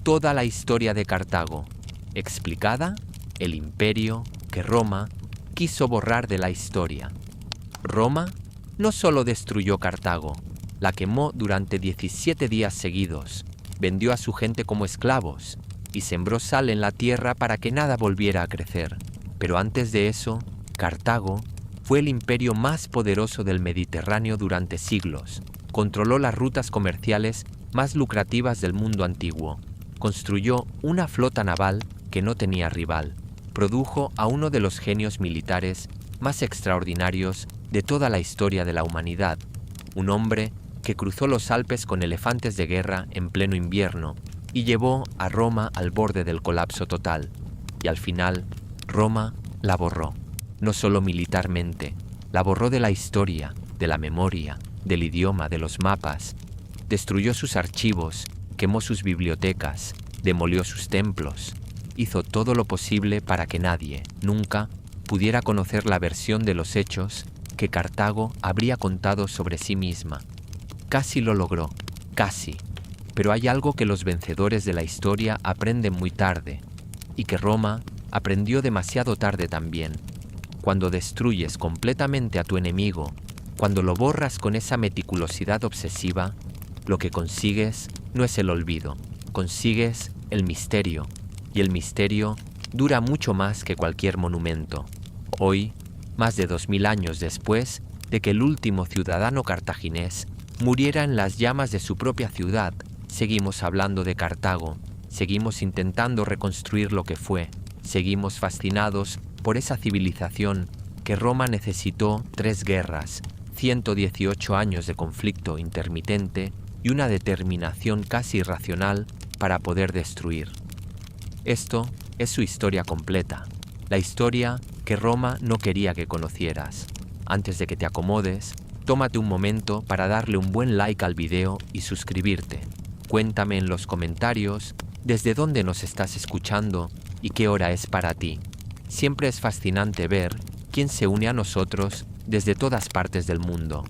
toda la historia de Cartago, explicada, el imperio que Roma quiso borrar de la historia. Roma no solo destruyó Cartago, la quemó durante 17 días seguidos, vendió a su gente como esclavos y sembró sal en la tierra para que nada volviera a crecer. Pero antes de eso, Cartago fue el imperio más poderoso del Mediterráneo durante siglos. Controló las rutas comerciales más lucrativas del mundo antiguo. Construyó una flota naval que no tenía rival. Produjo a uno de los genios militares más extraordinarios de toda la historia de la humanidad. Un hombre que cruzó los Alpes con elefantes de guerra en pleno invierno y llevó a Roma al borde del colapso total. Y al final, Roma la borró. No solo militarmente, la borró de la historia, de la memoria, del idioma, de los mapas. Destruyó sus archivos, quemó sus bibliotecas, demolió sus templos. Hizo todo lo posible para que nadie, nunca, pudiera conocer la versión de los hechos que Cartago habría contado sobre sí misma. Casi lo logró, casi. Pero hay algo que los vencedores de la historia aprenden muy tarde, y que Roma aprendió demasiado tarde también. Cuando destruyes completamente a tu enemigo, cuando lo borras con esa meticulosidad obsesiva, lo que consigues no es el olvido, consigues el misterio, y el misterio dura mucho más que cualquier monumento. Hoy, más de 2000 años después de que el último ciudadano cartaginés muriera en las llamas de su propia ciudad, seguimos hablando de Cartago, seguimos intentando reconstruir lo que fue, seguimos fascinados por esa civilización que Roma necesitó 3 guerras, 118 años de conflicto intermitente y una determinación casi irracional para poder destruir. Esto es su historia completa, la historia que Roma no quería que conocieras. Antes de que te acomodes, tómate un momento para darle un buen like al video y suscribirte. Cuéntame en los comentarios desde dónde nos estás escuchando y qué hora es para ti. Siempre es fascinante ver quién se une a nosotros desde todas partes del mundo.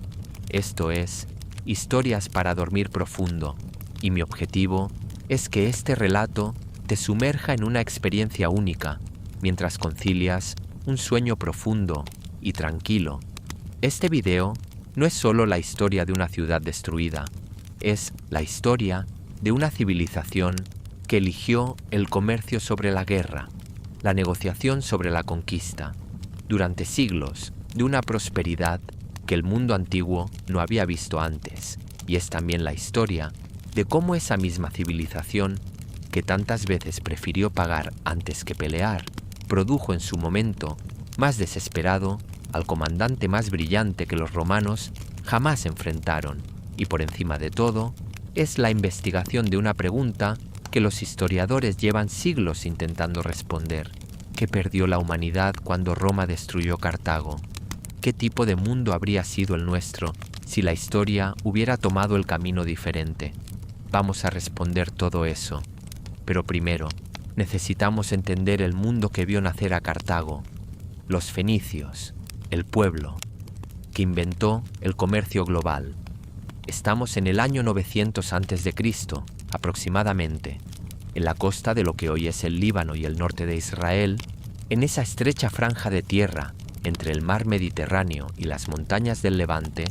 Esto es Historias para Dormir Profundo, y mi objetivo es que este relato te sumerja en una experiencia única, mientras concilias un sueño profundo y tranquilo. Este video no es solo la historia de una ciudad destruida, es la historia de una civilización que eligió el comercio sobre la guerra, la negociación sobre la conquista, durante siglos de una prosperidad que el mundo antiguo no había visto antes, y es también la historia de cómo esa misma civilización, que tantas veces prefirió pagar antes que pelear, produjo en su momento más desesperado al comandante más brillante que los romanos jamás enfrentaron, y por encima de todo, es la investigación de una pregunta que los historiadores llevan siglos intentando responder. ¿Qué perdió la humanidad cuando Roma destruyó Cartago? ¿Qué tipo de mundo habría sido el nuestro si la historia hubiera tomado el camino diferente? Vamos a responder todo eso. Pero primero, necesitamos entender el mundo que vio nacer a Cartago, los fenicios, el pueblo que inventó el comercio global. Estamos en el año 900 a.C., aproximadamente, en la costa de lo que hoy es el Líbano y el norte de Israel, en esa estrecha franja de tierra entre el mar Mediterráneo y las montañas del Levante,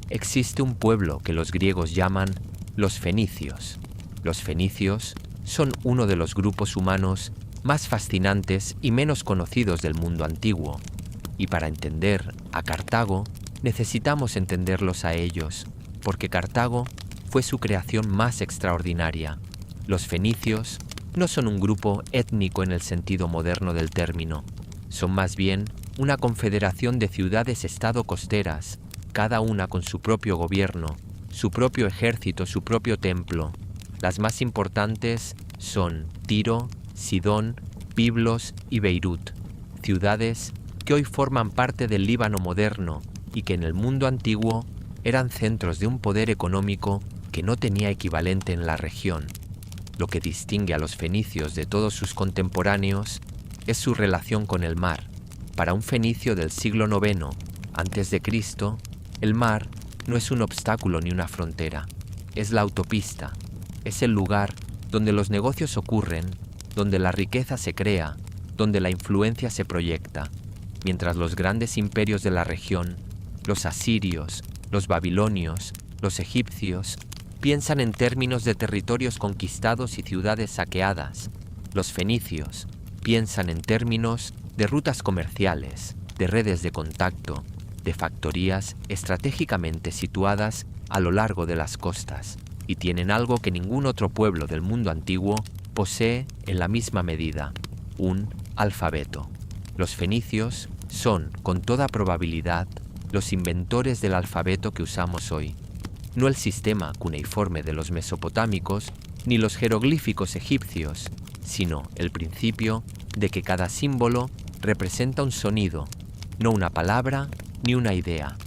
existe un pueblo que los griegos llaman los fenicios. Los fenicios son uno de los grupos humanos más fascinantes y menos conocidos del mundo antiguo, y para entender a Cartago necesitamos entenderlos a ellos, porque Cartago fue su creación más extraordinaria. Los fenicios no son un grupo étnico en el sentido moderno del término, son más bien una confederación de ciudades-estado costeras, cada una con su propio gobierno, su propio ejército, su propio templo. Las más importantes son Tiro, Sidón, Biblos y Beirut, ciudades que hoy forman parte del Líbano moderno y que en el mundo antiguo eran centros de un poder económico que no tenía equivalente en la región. Lo que distingue a los fenicios de todos sus contemporáneos es su relación con el mar. Para un fenicio del siglo IX a.C., el mar no es un obstáculo ni una frontera, es la autopista, es el lugar donde los negocios ocurren, donde la riqueza se crea, donde la influencia se proyecta, mientras los grandes imperios de la región, los asirios, los babilonios, los egipcios, piensan en términos de territorios conquistados y ciudades saqueadas. Los fenicios piensan en términos de rutas comerciales, de redes de contacto, de factorías estratégicamente situadas a lo largo de las costas, y tienen algo que ningún otro pueblo del mundo antiguo posee en la misma medida: un alfabeto. Los fenicios son, con toda probabilidad, los inventores del alfabeto que usamos hoy. No el sistema cuneiforme de los mesopotámicos ni los jeroglíficos egipcios, sino el principio de que cada símbolo representa un sonido, no una palabra ni una idea.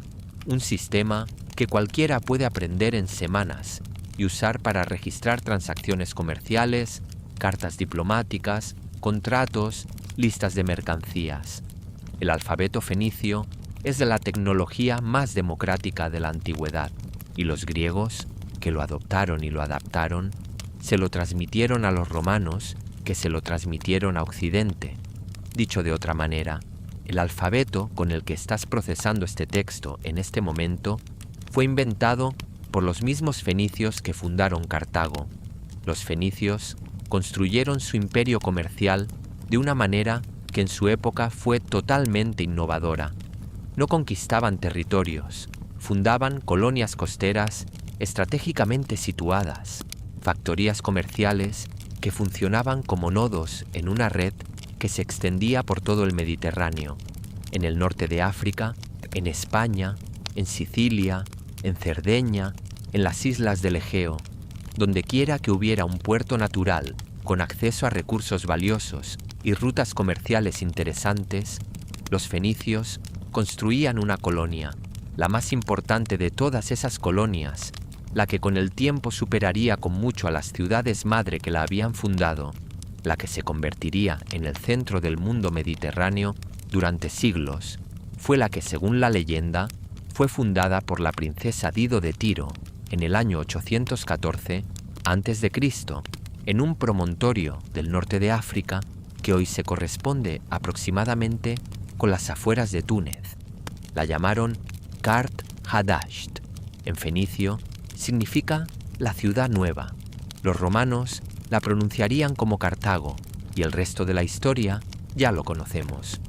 Un sistema que cualquiera puede aprender en semanas y usar para registrar transacciones comerciales, cartas diplomáticas, contratos, listas de mercancías. El alfabeto fenicio es de la tecnología más democrática de la antigüedad, y los griegos, que lo adoptaron y lo adaptaron, se lo transmitieron a los romanos, que se lo transmitieron a Occidente. Dicho de otra manera, el alfabeto con el que estás procesando este texto en este momento fue inventado por los mismos fenicios que fundaron Cartago. Los fenicios construyeron su imperio comercial de una manera que en su época fue totalmente innovadora. No conquistaban territorios, fundaban colonias costeras estratégicamente situadas, factorías comerciales que funcionaban como nodos en una red que se extendía por todo el Mediterráneo, en el norte de África, en España, en Sicilia, en Cerdeña, en las islas del Egeo. Donde quiera que hubiera un puerto natural con acceso a recursos valiosos y rutas comerciales interesantes, los fenicios construían una colonia, la más importante de todas esas colonias, la que con el tiempo superaría con mucho a las ciudades madre que la habían fundado, la que se convertiría en el centro del mundo mediterráneo durante siglos, fue la que, según la leyenda, fue fundada por la princesa Dido de Tiro en el año 814 a.C., en un promontorio del norte de África que hoy se corresponde aproximadamente con las afueras de Túnez. La llamaron Kart Hadasht. En fenicio significa la ciudad nueva. Los romanos la pronunciarían como Cartago, y el resto de la historia ya lo conocemos.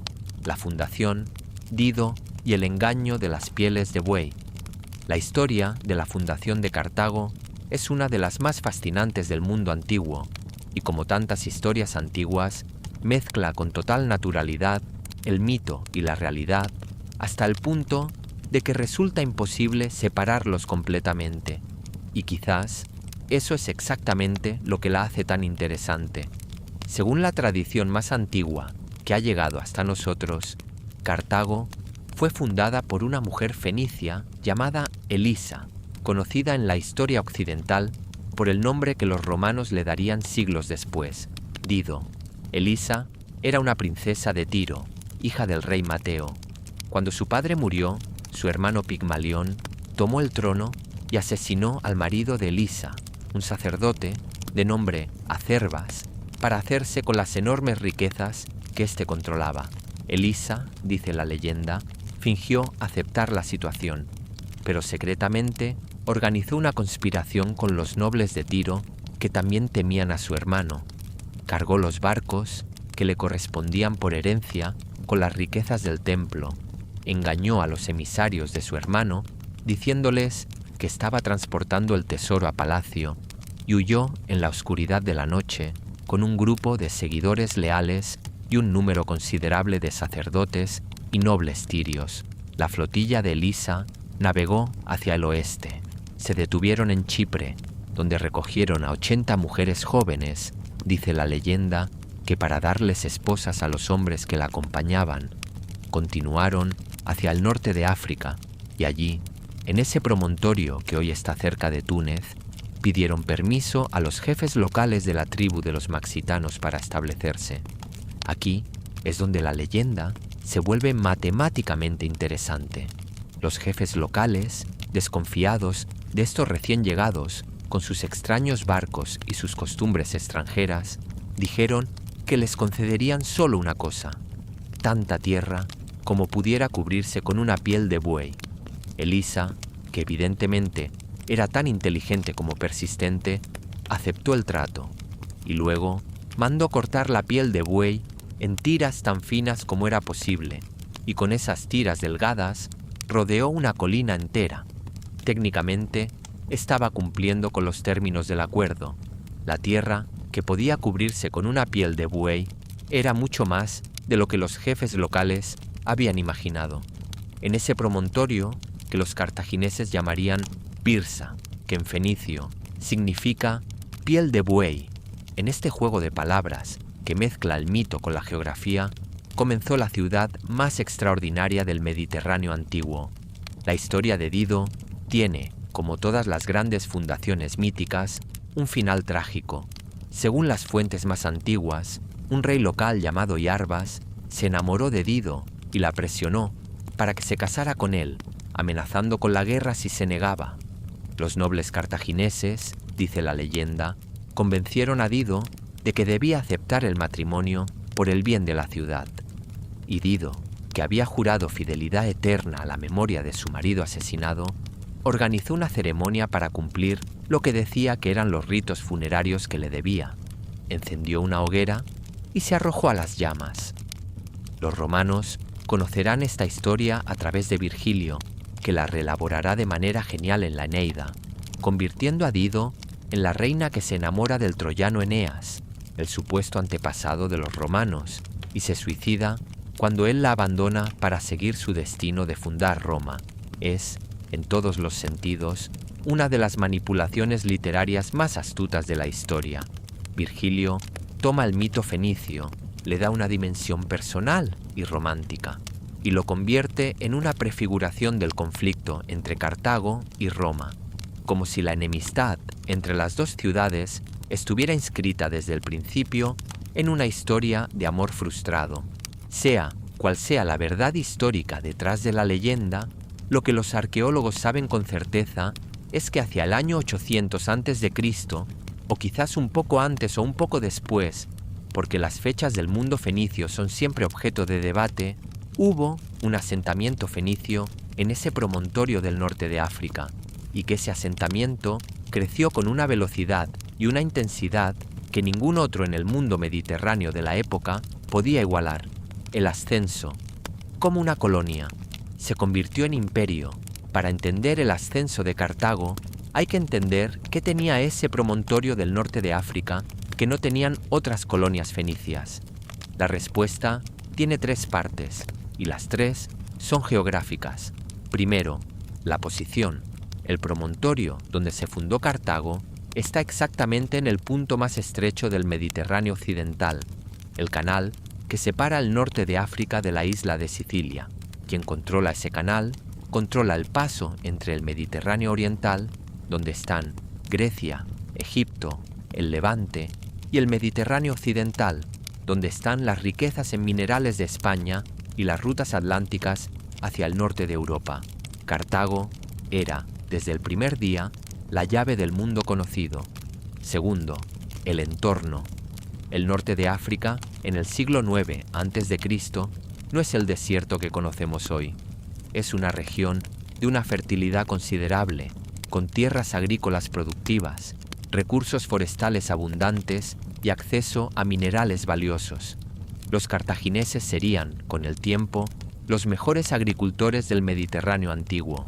La fundación, Dido y el engaño de las pieles de buey. La historia de la fundación de Cartago es una de las más fascinantes del mundo antiguo, y como tantas historias antiguas, mezcla con total naturalidad el mito y la realidad, hasta el punto de que resulta imposible separarlos completamente. Y quizás eso es exactamente lo que la hace tan interesante. Según la tradición más antigua que ha llegado hasta nosotros, Cartago fue fundada por una mujer fenicia llamada Elisa, conocida en la historia occidental por el nombre que los romanos le darían siglos después, Dido. Elisa era una princesa de Tiro, hija del rey Mateo. Cuando su padre murió, su hermano Pigmalión tomó el trono y asesinó al marido de Elisa, un sacerdote de nombre Acerbas, para hacerse con las enormes riquezas que éste controlaba. Elisa, dice la leyenda, fingió aceptar la situación, pero secretamente organizó una conspiración con los nobles de Tiro que también temían a su hermano. Cargó los barcos que le correspondían por herencia con las riquezas del templo, engañó a los emisarios de su hermano diciéndoles que estaba transportando el tesoro a palacio y huyó en la oscuridad de la noche con un grupo de seguidores leales y un número considerable de sacerdotes y nobles tirios. La flotilla de Elisa navegó hacia el oeste. Se detuvieron en Chipre, donde recogieron a 80 mujeres jóvenes, dice la leyenda, que para darles esposas a los hombres que la acompañaban, continuaron hacia el norte de África y allí, en ese promontorio que hoy está cerca de Túnez, pidieron permiso a los jefes locales de la tribu de los maxitanos para establecerse. Aquí es donde la leyenda se vuelve matemáticamente interesante. Los jefes locales, desconfiados de estos recién llegados, con sus extraños barcos y sus costumbres extranjeras, dijeron que les concederían solo una cosa: tanta tierra como pudiera cubrirse con una piel de buey. Elisa, que evidentemente era tan inteligente como persistente, aceptó el trato y luego mandó cortar la piel de buey en tiras tan finas como era posible, y con esas tiras delgadas rodeó una colina entera. Técnicamente, estaba cumpliendo con los términos del acuerdo. La tierra, que podía cubrirse con una piel de buey, era mucho más de lo que los jefes locales habían imaginado. En ese promontorio, que los cartagineses llamarían Byrsa, que en fenicio significa piel de buey, en este juego de palabras que mezcla el mito con la geografía, comenzó la ciudad más extraordinaria del Mediterráneo antiguo. La historia de Dido tiene, como todas las grandes fundaciones míticas, un final trágico. Según las fuentes más antiguas, un rey local llamado Iarbas se enamoró de Dido y la presionó para que se casara con él, amenazando con la guerra si se negaba. Los nobles cartagineses, dice la leyenda, convencieron a Dido de que debía aceptar el matrimonio por el bien de la ciudad. Y Dido, que había jurado fidelidad eterna a la memoria de su marido asesinado, organizó una ceremonia para cumplir lo que decía que eran los ritos funerarios que le debía. Encendió una hoguera y se arrojó a las llamas. Los romanos conocerán esta historia a través de Virgilio, que la reelaborará de manera genial en la Eneida, convirtiendo a Dido en la reina que se enamora del troyano Eneas, el supuesto antepasado de los romanos, y se suicida cuando él la abandona para seguir su destino de fundar Roma. Es, en todos los sentidos, una de las manipulaciones literarias más astutas de la historia. Virgilio toma el mito fenicio, le da una dimensión personal y romántica, y lo convierte en una prefiguración del conflicto entre Cartago y Roma, como si la enemistad entre las dos ciudades estuviera inscrita desde el principio en una historia de amor frustrado. Sea cual sea la verdad histórica detrás de la leyenda, lo que los arqueólogos saben con certeza es que hacia el año 800 a.C., o quizás un poco antes o un poco después, porque las fechas del mundo fenicio son siempre objeto de debate, hubo un asentamiento fenicio en ese promontorio del norte de África, y que ese asentamiento creció con una velocidad y una intensidad que ningún otro en el mundo mediterráneo de la época podía igualar. El ascenso, como una colonia, se convirtió en imperio. Para entender el ascenso de Cartago, hay que entender qué tenía ese promontorio del norte de África que no tenían otras colonias fenicias. La respuesta tiene tres partes, y las tres son geográficas. Primero, la posición. El promontorio donde se fundó Cartago está exactamente en el punto más estrecho del Mediterráneo occidental, el canal que separa el norte de África de la isla de Sicilia. Quien controla ese canal, controla el paso entre el Mediterráneo oriental, donde están Grecia, Egipto, el Levante, y el Mediterráneo occidental, donde están las riquezas en minerales de España y las rutas atlánticas hacia el norte de Europa. Cartago era, desde el primer día, la llave del mundo conocido. Segundo, el entorno. El norte de África, en el siglo IX a.C., no es el desierto que conocemos hoy. Es una región de una fertilidad considerable, con tierras agrícolas productivas, recursos forestales abundantes y acceso a minerales valiosos. Los cartagineses serían, con el tiempo, los mejores agricultores del Mediterráneo antiguo.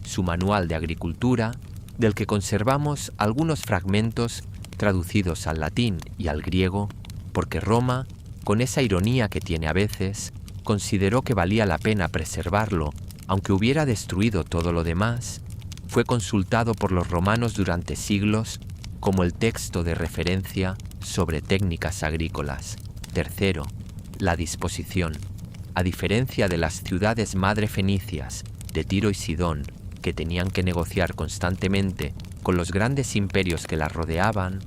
Su manual de agricultura, del que conservamos algunos fragmentos traducidos al latín y al griego, porque Roma, con esa ironía que tiene a veces, consideró que valía la pena preservarlo, aunque hubiera destruido todo lo demás, fue consultado por los romanos durante siglos como el texto de referencia sobre técnicas agrícolas. Tercero, la disposición. A diferencia de las ciudades madre fenicias de Tiro y Sidón, que tenían que negociar constantemente con los grandes imperios que las rodeaban,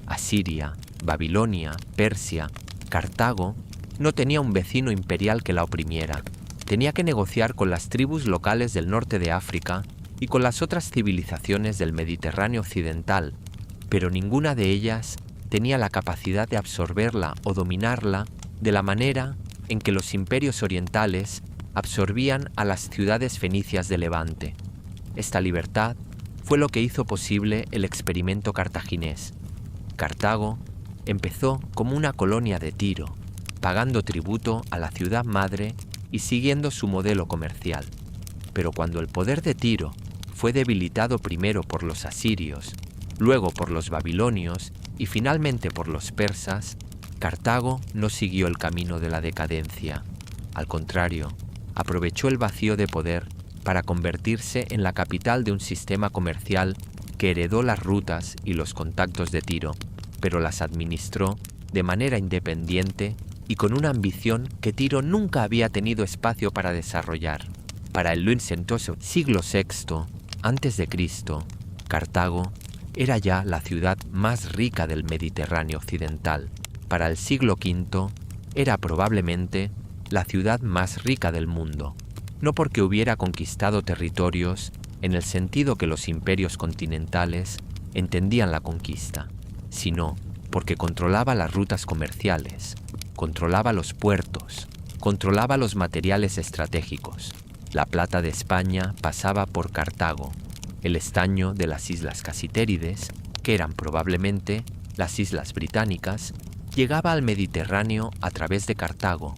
Asiria, Babilonia, Persia, Cartago, no tenía un vecino imperial que la oprimiera. Tenía que negociar con las tribus locales del norte de África y con las otras civilizaciones del Mediterráneo occidental, pero ninguna de ellas tenía la capacidad de absorberla o dominarla de la manera en que los imperios orientales absorbían a las ciudades fenicias de Levante. Esta libertad fue lo que hizo posible el experimento cartaginés. Cartago empezó como una colonia de Tiro, pagando tributo a la ciudad madre y siguiendo su modelo comercial. Pero cuando el poder de Tiro fue debilitado primero por los asirios, luego por los babilonios y finalmente por los persas, Cartago no siguió el camino de la decadencia. Al contrario, aprovechó el vacío de poder para convertirse en la capital de un sistema comercial que heredó las rutas y los contactos de Tiro, pero las administró de manera independiente y con una ambición que Tiro nunca había tenido espacio para desarrollar. Para el lucentoso siglo VI a.C., Cartago era ya la ciudad más rica del Mediterráneo occidental. Para el siglo V era probablemente la ciudad más rica del mundo, no porque hubiera conquistado territorios en el sentido que los imperios continentales entendían la conquista, sino porque controlaba las rutas comerciales, controlaba los puertos, controlaba los materiales estratégicos. La plata de España pasaba por Cartago, el estaño de las islas Casitérides, que eran probablemente las islas británicas, llegaba al Mediterráneo a través de Cartago.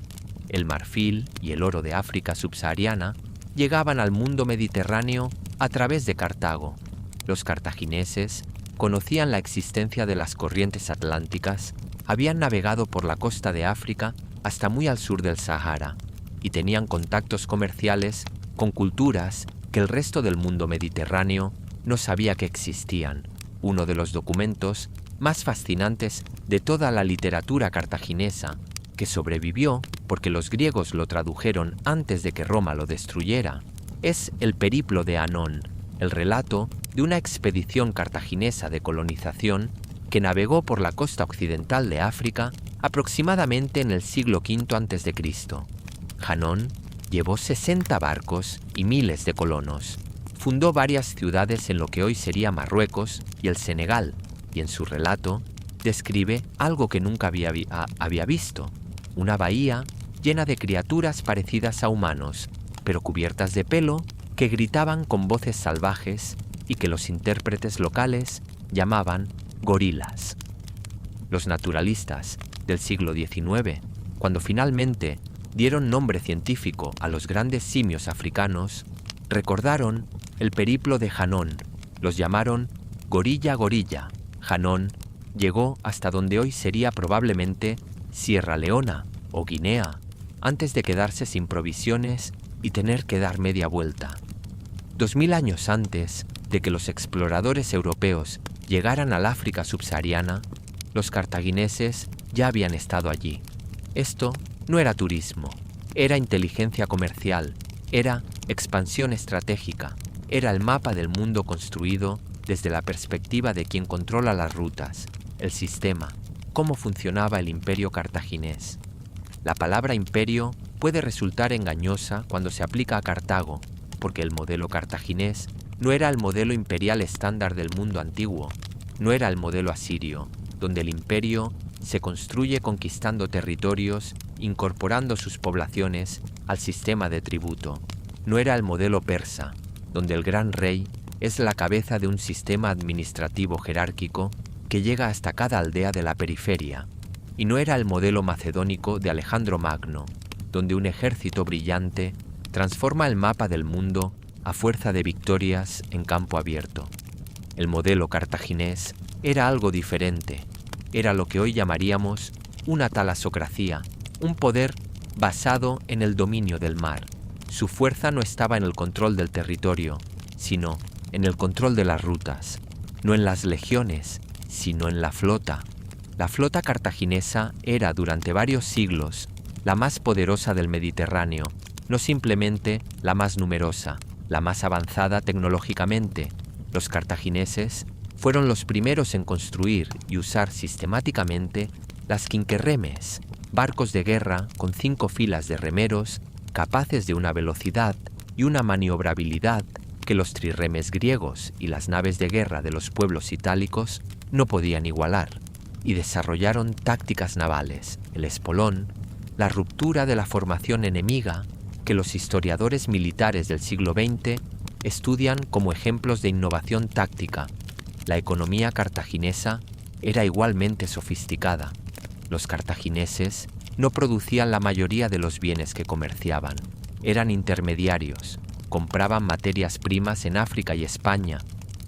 El marfil y el oro de África subsahariana llegaban al mundo mediterráneo a través de Cartago. Los cartagineses conocían la existencia de las corrientes atlánticas, habían navegado por la costa de África hasta muy al sur del Sahara y tenían contactos comerciales con culturas que el resto del mundo mediterráneo no sabía que existían. Uno de los documentos más fascinantes de toda la literatura cartaginesa, que sobrevivió porque los griegos lo tradujeron antes de que Roma lo destruyera, es el Periplo de Hanón, el relato de una expedición cartaginesa de colonización que navegó por la costa occidental de África aproximadamente en el siglo V a.C. Hanón llevó 60 barcos y miles de colonos. Fundó varias ciudades en lo que hoy sería Marruecos y el Senegal, y en su relato describe algo que nunca había visto: una bahía llena de criaturas parecidas a humanos, pero cubiertas de pelo, que gritaban con voces salvajes y que los intérpretes locales llamaban gorilas. Los naturalistas del siglo XIX, cuando finalmente dieron nombre científico a los grandes simios africanos, recordaron el periplo de Hanón, los llamaron gorilla gorilla. Hanón llegó hasta donde hoy sería probablemente Sierra Leona o Guinea, antes de quedarse sin provisiones y tener que dar media vuelta. 2000 años antes de que los exploradores europeos llegaran al África subsahariana, los cartagineses ya habían estado allí. Esto no era turismo, era inteligencia comercial, era expansión estratégica, era el mapa del mundo construido desde la perspectiva de quien controla las rutas, el sistema, cómo funcionaba el imperio cartaginés. La palabra imperio puede resultar engañosa cuando se aplica a Cartago, porque el modelo cartaginés no era el modelo imperial estándar del mundo antiguo, no era el modelo asirio, donde el imperio se construye conquistando territorios, incorporando sus poblaciones al sistema de tributo. No era el modelo persa, donde el gran rey es la cabeza de un sistema administrativo jerárquico que llega hasta cada aldea de la periferia. Y no era el modelo macedónico de Alejandro Magno, donde un ejército brillante transforma el mapa del mundo a fuerza de victorias en campo abierto. El modelo cartaginés era algo diferente. Era lo que hoy llamaríamos una talasocracia, un poder basado en el dominio del mar. Su fuerza no estaba en el control del territorio, sino en el control de las rutas, no en las legiones, sino en la flota. La flota cartaginesa era durante varios siglos la más poderosa del Mediterráneo, no simplemente la más numerosa, la más avanzada tecnológicamente. Los cartagineses fueron los primeros en construir y usar sistemáticamente las quinquerremes, barcos de guerra con 5 filas de remeros capaces de una velocidad y una maniobrabilidad que los trirremes griegos y las naves de guerra de los pueblos itálicos no podían igualar, y desarrollaron tácticas navales, el espolón, la ruptura de la formación enemiga, que los historiadores militares del siglo XX estudian como ejemplos de innovación táctica. La economía cartaginesa era igualmente sofisticada. Los cartagineses no producían la mayoría de los bienes que comerciaban. Eran intermediarios, compraban materias primas en África y España,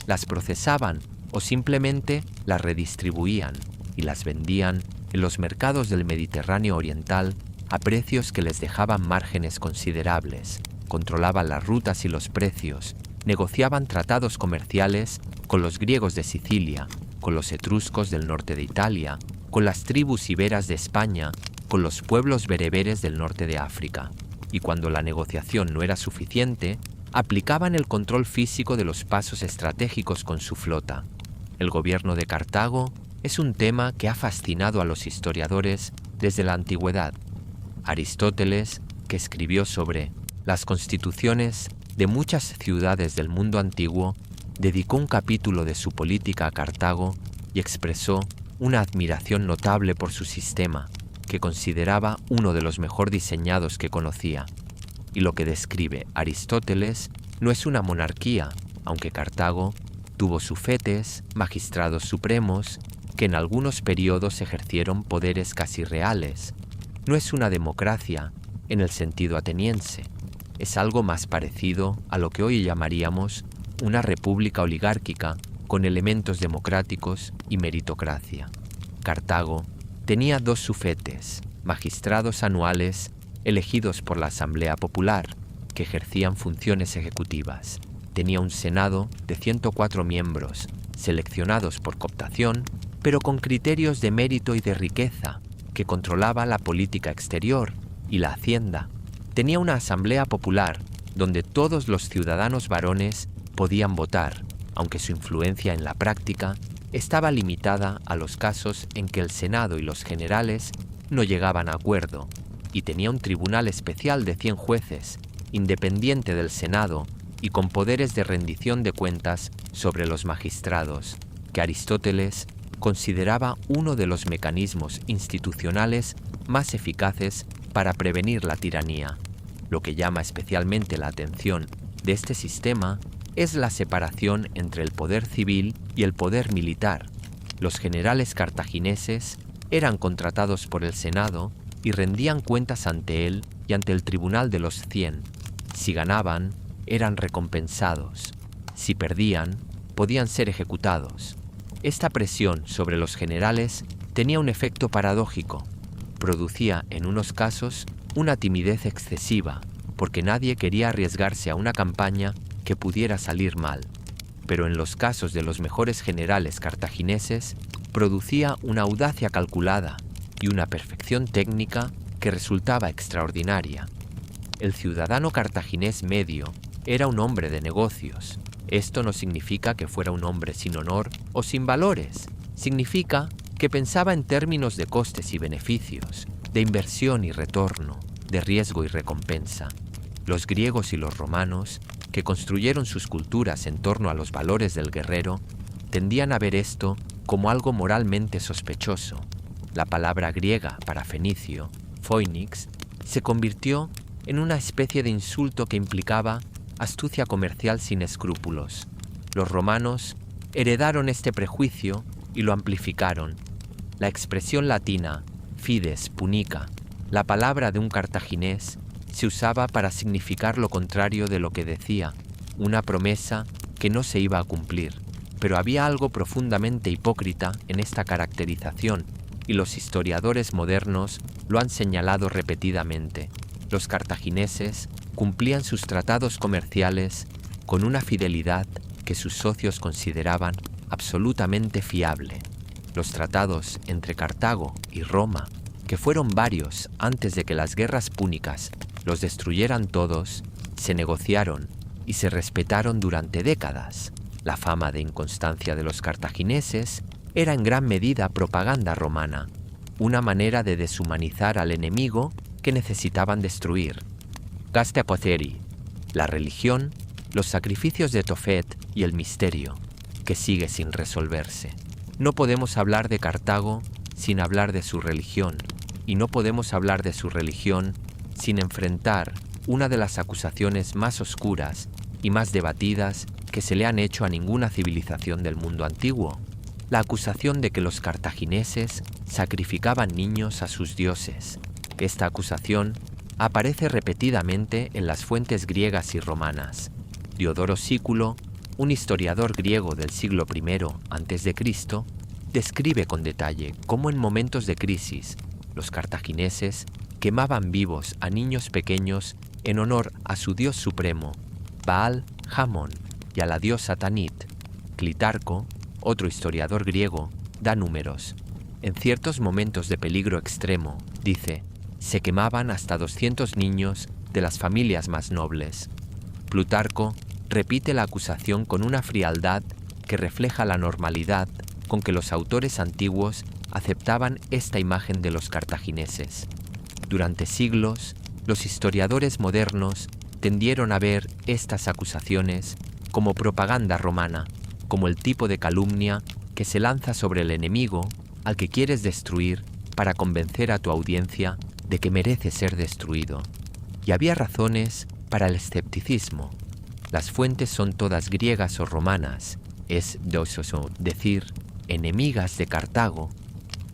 las procesaban o simplemente las redistribuían y las vendían en los mercados del Mediterráneo oriental a precios que les dejaban márgenes considerables, controlaban las rutas y los precios, negociaban tratados comerciales con los griegos de Sicilia, con los etruscos del norte de Italia, con las tribus iberas de España, con los pueblos bereberes del norte de África. Y cuando la negociación no era suficiente, aplicaban el control físico de los pasos estratégicos con su flota. El gobierno de Cartago es un tema que ha fascinado a los historiadores desde la antigüedad. Aristóteles, que escribió sobre las constituciones de muchas ciudades del mundo antiguo, dedicó un capítulo de su política a Cartago y expresó una admiración notable por su sistema, que consideraba uno de los mejor diseñados que conocía. Y lo que describe Aristóteles no es una monarquía, aunque Cartago tuvo sufetes, magistrados supremos, que en algunos periodos ejercieron poderes casi reales. No es una democracia en el sentido ateniense, es algo más parecido a lo que hoy llamaríamos una república oligárquica con elementos democráticos y meritocracia. Cartago tenía 2 sufetes, magistrados anuales elegidos por la Asamblea Popular, que ejercían funciones ejecutivas. Tenía un senado de 104 miembros, seleccionados por cooptación, pero con criterios de mérito y de riqueza, que controlaba la política exterior y la hacienda. Tenía una Asamblea Popular, donde todos los ciudadanos varones podían votar, aunque su influencia en la práctica estaba limitada a los casos en que el Senado y los generales no llegaban a acuerdo, y tenía un tribunal especial de 100 jueces, independiente del Senado y con poderes de rendición de cuentas sobre los magistrados, que Aristóteles consideraba uno de los mecanismos institucionales más eficaces para prevenir la tiranía. Lo que llama especialmente la atención de este sistema es la separación entre el poder civil y el poder militar. Los generales cartagineses eran contratados por el Senado y rendían cuentas ante él y ante el Tribunal de los 100. Si ganaban, eran recompensados. Si perdían, podían ser ejecutados. Esta presión sobre los generales tenía un efecto paradójico. Producía, en unos casos, una timidez excesiva, porque nadie quería arriesgarse a una campaña que pudiera salir mal. Pero en los casos de los mejores generales cartagineses, producía una audacia calculada y una perfección técnica que resultaba extraordinaria. El ciudadano cartaginés medio era un hombre de negocios. Esto no significa que fuera un hombre sin honor o sin valores. Significa que pensaba en términos de costes y beneficios, de inversión y retorno, de riesgo y recompensa. Los griegos y los romanos, que construyeron sus culturas en torno a los valores del guerrero, tendían a ver esto como algo moralmente sospechoso. La palabra griega para fenicio, phoenix, se convirtió en una especie de insulto que implicaba astucia comercial sin escrúpulos. Los romanos heredaron este prejuicio y lo amplificaron. La expresión latina, fides punica, la palabra de un cartaginés, se usaba para significar lo contrario de lo que decía, una promesa que no se iba a cumplir. Pero había algo profundamente hipócrita en esta caracterización, y los historiadores modernos lo han señalado repetidamente. Los cartagineses cumplían sus tratados comerciales con una fidelidad que sus socios consideraban absolutamente fiable. Los tratados entre Cartago y Roma, que fueron varios antes de que las guerras púnicas los destruyeran todos, se negociaron y se respetaron durante décadas. La fama de inconstancia de los cartagineses era en gran medida propaganda romana, una manera de deshumanizar al enemigo que necesitaban destruir. Gaste apoceri, la religión, los sacrificios de Tophet y el misterio, que sigue sin resolverse. No podemos hablar de Cartago sin hablar de su religión, y no podemos hablar de su religión sin enfrentar una de las acusaciones más oscuras y más debatidas que se le han hecho a ninguna civilización del mundo antiguo: la acusación de que los cartagineses sacrificaban niños a sus dioses. Esta acusación aparece repetidamente en las fuentes griegas y romanas. Diodoro Sículo, un historiador griego del siglo I a.C., describe con detalle cómo en momentos de crisis los cartagineses quemaban vivos a niños pequeños en honor a su dios supremo, Baal Hamón, y a la diosa Tanit. Clitarco, otro historiador griego, da números. En ciertos momentos de peligro extremo, dice, se quemaban hasta 200 niños de las familias más nobles. Plutarco repite la acusación con una frialdad que refleja la normalidad con que los autores antiguos aceptaban esta imagen de los cartagineses. Durante siglos, los historiadores modernos tendieron a ver estas acusaciones como propaganda romana, como el tipo de calumnia que se lanza sobre el enemigo al que quieres destruir para convencer a tu audiencia de que merece ser destruido. Y había razones para el escepticismo. Las fuentes son todas griegas o romanas, es decir, enemigas de Cartago.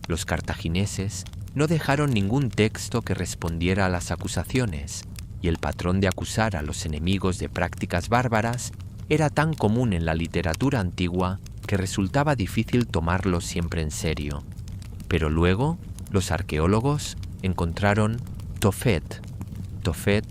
Los cartagineses no dejaron ningún texto que respondiera a las acusaciones, y el patrón de acusar a los enemigos de prácticas bárbaras era tan común en la literatura antigua que resultaba difícil tomarlo siempre en serio. Pero luego, los arqueólogos encontraron Tophet. Tophet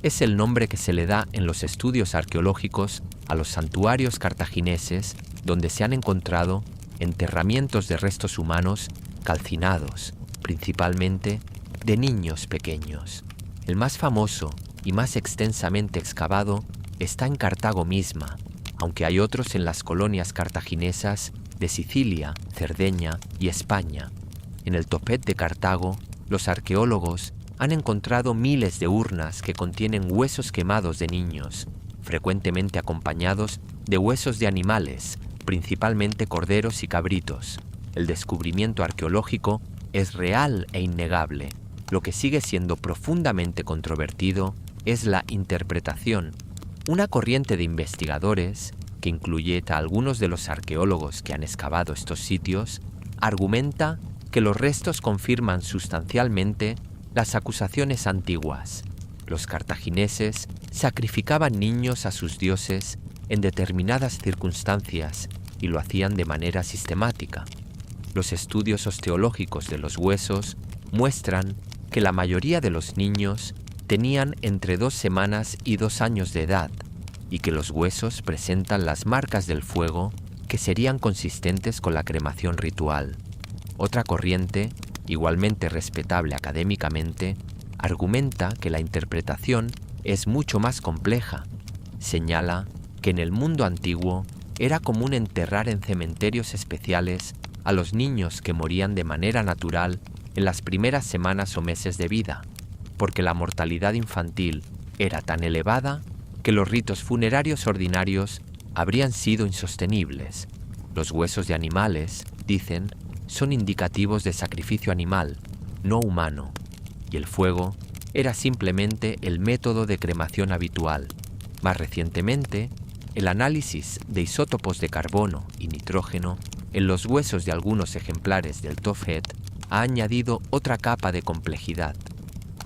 es el nombre que se le da en los estudios arqueológicos a los santuarios cartagineses donde se han encontrado enterramientos de restos humanos calcinados, principalmente de niños pequeños. El más famoso y más extensamente excavado está en Cartago misma, aunque hay otros en las colonias cartaginesas de Sicilia, Cerdeña y España. En el Tophet de Cartago, los arqueólogos han encontrado miles de urnas que contienen huesos quemados de niños, frecuentemente acompañados de huesos de animales, principalmente corderos y cabritos. El descubrimiento arqueológico es real e innegable. Lo que sigue siendo profundamente controvertido es la interpretación. Una corriente de investigadores, que incluye a algunos de los arqueólogos que han excavado estos sitios, argumenta que los restos confirman sustancialmente las acusaciones antiguas. Los cartagineses sacrificaban niños a sus dioses en determinadas circunstancias y lo hacían de manera sistemática. Los estudios osteológicos de los huesos muestran que la mayoría de los niños tenían entre 2 semanas y 2 años de edad y que los huesos presentan las marcas del fuego que serían consistentes con la cremación ritual. Otra corriente, igualmente respetable académicamente, argumenta que la interpretación es mucho más compleja. Señala que en el mundo antiguo era común enterrar en cementerios especiales a los niños que morían de manera natural en las primeras semanas o meses de vida, porque la mortalidad infantil era tan elevada que los ritos funerarios ordinarios habrían sido insostenibles. Los huesos de animales, dicen, son indicativos de sacrificio animal, no humano, y el fuego era simplemente el método de cremación habitual. Más recientemente, el análisis de isótopos de carbono y nitrógeno en los huesos de algunos ejemplares del Tophet ha añadido otra capa de complejidad.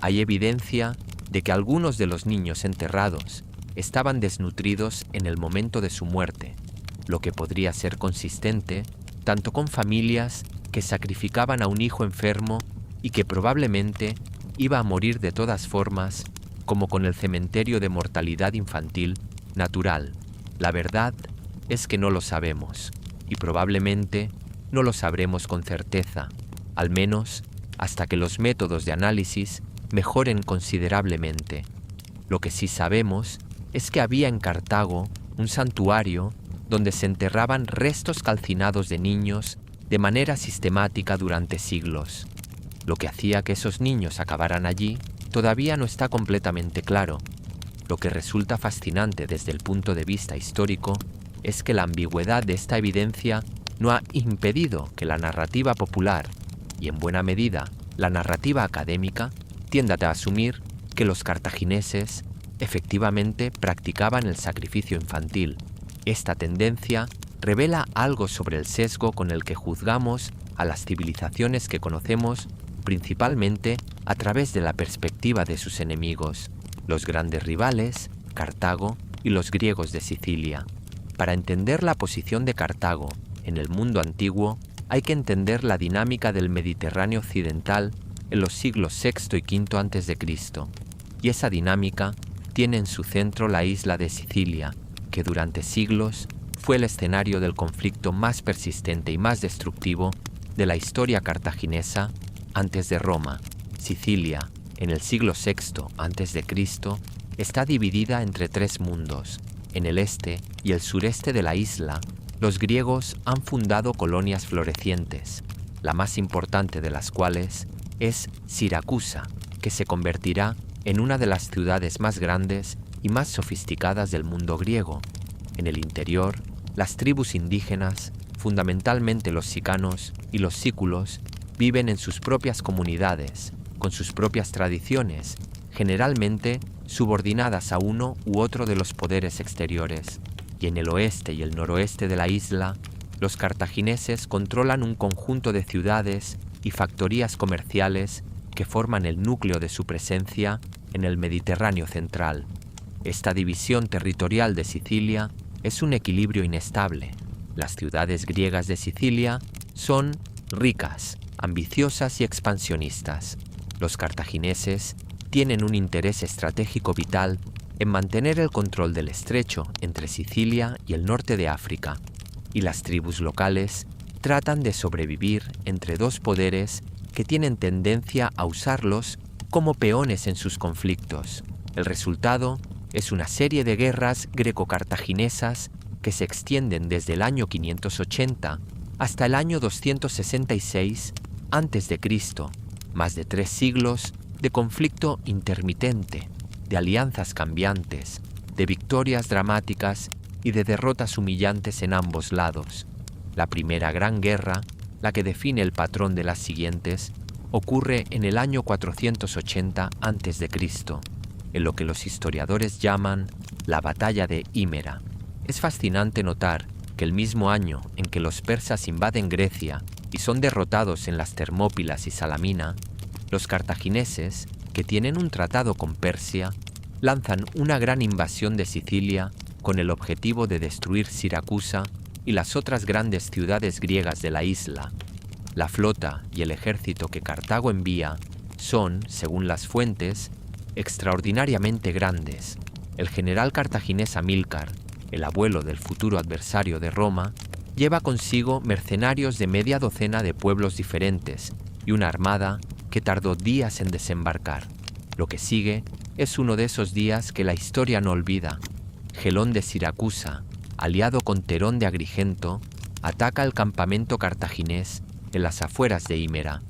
Hay evidencia de que algunos de los niños enterrados estaban desnutridos en el momento de su muerte, lo que podría ser consistente tanto con familias que sacrificaban a un hijo enfermo y que probablemente iba a morir de todas formas, como con el cementerio de mortalidad infantil natural. La verdad es que no lo sabemos, y probablemente no lo sabremos con certeza, al menos hasta que los métodos de análisis mejoren considerablemente. Lo que sí sabemos es que había en Cartago un santuario donde se enterraban restos calcinados de niños de manera sistemática durante siglos. Lo que hacía que esos niños acabaran allí todavía no está completamente claro. Lo que resulta fascinante desde el punto de vista histórico es que la ambigüedad de esta evidencia no ha impedido que la narrativa popular, y en buena medida la narrativa académica, tienda a asumir que los cartagineses efectivamente practicaban el sacrificio infantil. Esta tendencia revela algo sobre el sesgo con el que juzgamos a las civilizaciones que conocemos, principalmente a través de la perspectiva de sus enemigos, los grandes rivales, Cartago y los griegos de Sicilia. Para entender la posición de Cartago en el mundo antiguo, hay que entender la dinámica del Mediterráneo occidental en los siglos VI y V a.C., y esa dinámica tiene en su centro la isla de Sicilia, que durante siglos fue el escenario del conflicto más persistente y más destructivo de la historia cartaginesa antes de Roma. Sicilia, en el siglo VI a.C., está dividida entre tres mundos. En el este y el sureste de la isla, los griegos han fundado colonias florecientes, la más importante de las cuales es Siracusa, que se convertirá en una de las ciudades más grandes y más sofisticadas del mundo griego. En el interior, las tribus indígenas, fundamentalmente los sicanos y los sículos, viven en sus propias comunidades, con sus propias tradiciones, generalmente subordinadas a uno u otro de los poderes exteriores. Y en el oeste y el noroeste de la isla, los cartagineses controlan un conjunto de ciudades y factorías comerciales que forman el núcleo de su presencia en el Mediterráneo central. Esta división territorial de Sicilia es un equilibrio inestable. Las ciudades griegas de Sicilia son ricas, ambiciosas y expansionistas. Los cartagineses tienen un interés estratégico vital en mantener el control del estrecho entre Sicilia y el norte de África, y las tribus locales tratan de sobrevivir entre dos poderes que tienen tendencia a usarlos como peones en sus conflictos. El resultado es una serie de guerras greco-cartaginesas que se extienden desde el año 580 hasta el año 266 a.C., más de 3 siglos de conflicto intermitente, de alianzas cambiantes, de victorias dramáticas y de derrotas humillantes en ambos lados. La primera gran guerra, la que define el patrón de las siguientes, ocurre en el año 480 a.C., en lo que los historiadores llaman la Batalla de Hímera. Es fascinante notar que el mismo año en que los persas invaden Grecia y son derrotados en las Termópilas y Salamina, los cartagineses, que tienen un tratado con Persia, lanzan una gran invasión de Sicilia con el objetivo de destruir Siracusa y las otras grandes ciudades griegas de la isla. La flota y el ejército que Cartago envía son, según las fuentes, extraordinariamente grandes. El general cartaginés Amílcar, el abuelo del futuro adversario de Roma, lleva consigo mercenarios de media docena de pueblos diferentes y una armada que tardó días en desembarcar. Lo que sigue es uno de esos días que la historia no olvida. Gelón de Siracusa, aliado con Terón de Agrigento, ataca el campamento cartaginés en las afueras de Hímera.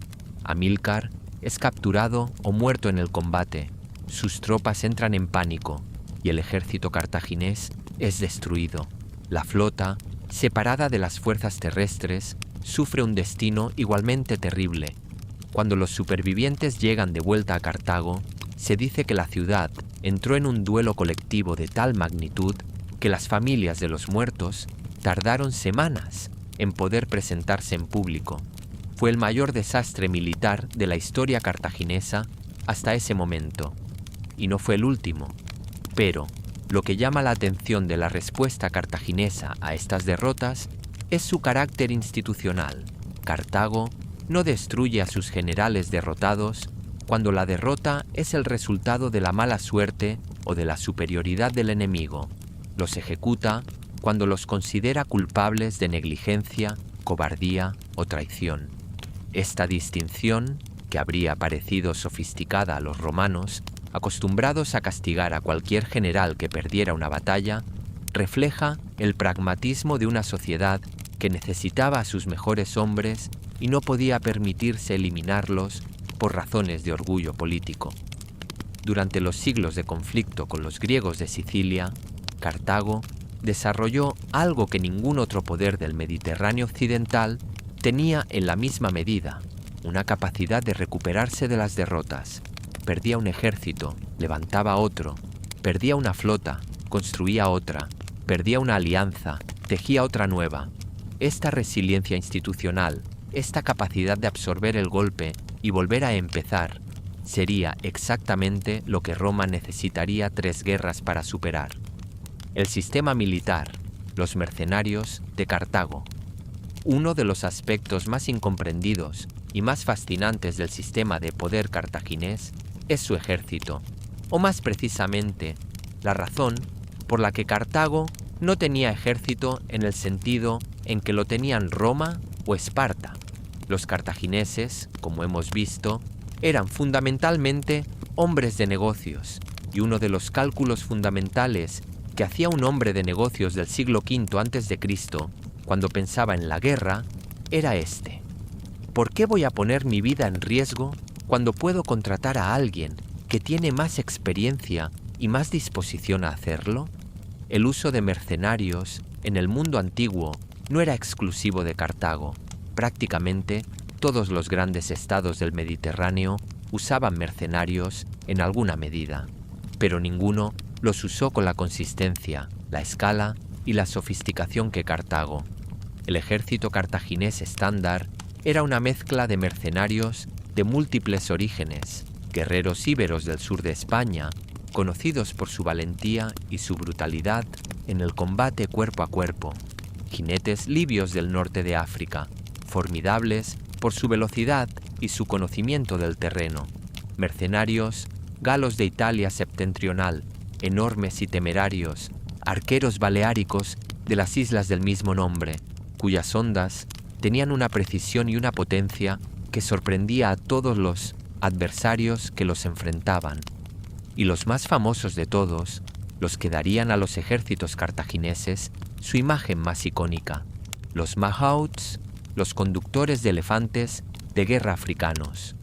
Amílcar es capturado o muerto en el combate. Sus tropas entran en pánico y el ejército cartaginés es destruido. La flota, separada de las fuerzas terrestres, sufre un destino igualmente terrible. Cuando los supervivientes llegan de vuelta a Cartago, se dice que la ciudad entró en un duelo colectivo de tal magnitud que las familias de los muertos tardaron semanas en poder presentarse en público. Fue el mayor desastre militar de la historia cartaginesa hasta ese momento, y no fue el último. Pero lo que llama la atención de la respuesta cartaginesa a estas derrotas es su carácter institucional. Cartago no destruye a sus generales derrotados cuando la derrota es el resultado de la mala suerte o de la superioridad del enemigo. Los ejecuta cuando los considera culpables de negligencia, cobardía o traición. Esta distinción, que habría parecido sofisticada a los romanos, acostumbrados a castigar a cualquier general que perdiera una batalla, refleja el pragmatismo de una sociedad que necesitaba a sus mejores hombres y no podía permitirse eliminarlos por razones de orgullo político. Durante los siglos de conflicto con los griegos de Sicilia, Cartago desarrolló algo que ningún otro poder del Mediterráneo occidental tenía en la misma medida: una capacidad de recuperarse de las derrotas. Perdía un ejército, levantaba otro, perdía una flota, construía otra, perdía una alianza, tejía otra nueva. Esta resiliencia institucional, esta capacidad de absorber el golpe y volver a empezar, sería exactamente lo que Roma necesitaría 3 guerras para superar. El sistema militar, los mercenarios de Cartago. Uno de los aspectos más incomprendidos y más fascinantes del sistema de poder cartaginés es su ejército, o más precisamente, la razón por la que Cartago no tenía ejército en el sentido en que lo tenían Roma o Esparta. Los cartagineses, como hemos visto, eran fundamentalmente hombres de negocios, y uno de los cálculos fundamentales que hacía un hombre de negocios del siglo V a.C., cuando pensaba en la guerra, era este: ¿por qué voy a poner mi vida en riesgo cuando puedo contratar a alguien que tiene más experiencia y más disposición a hacerlo? El uso de mercenarios en el mundo antiguo no era exclusivo de Cartago. Prácticamente todos los grandes estados del Mediterráneo usaban mercenarios en alguna medida, pero ninguno los usó con la consistencia, la escala y la sofisticación que Cartago. El ejército cartaginés estándar era una mezcla de mercenarios de múltiples orígenes, guerreros íberos del sur de España, conocidos por su valentía y su brutalidad en el combate cuerpo a cuerpo, jinetes libios del norte de África, formidables por su velocidad y su conocimiento del terreno, mercenarios galos de Italia septentrional, enormes y temerarios, arqueros baleáricos de las islas del mismo nombre, cuyas ondas tenían una precisión y una potencia que sorprendía a todos los adversarios que los enfrentaban. Y los más famosos de todos, los que darían a los ejércitos cartagineses su imagen más icónica, los mahouts, los conductores de elefantes de guerra africanos.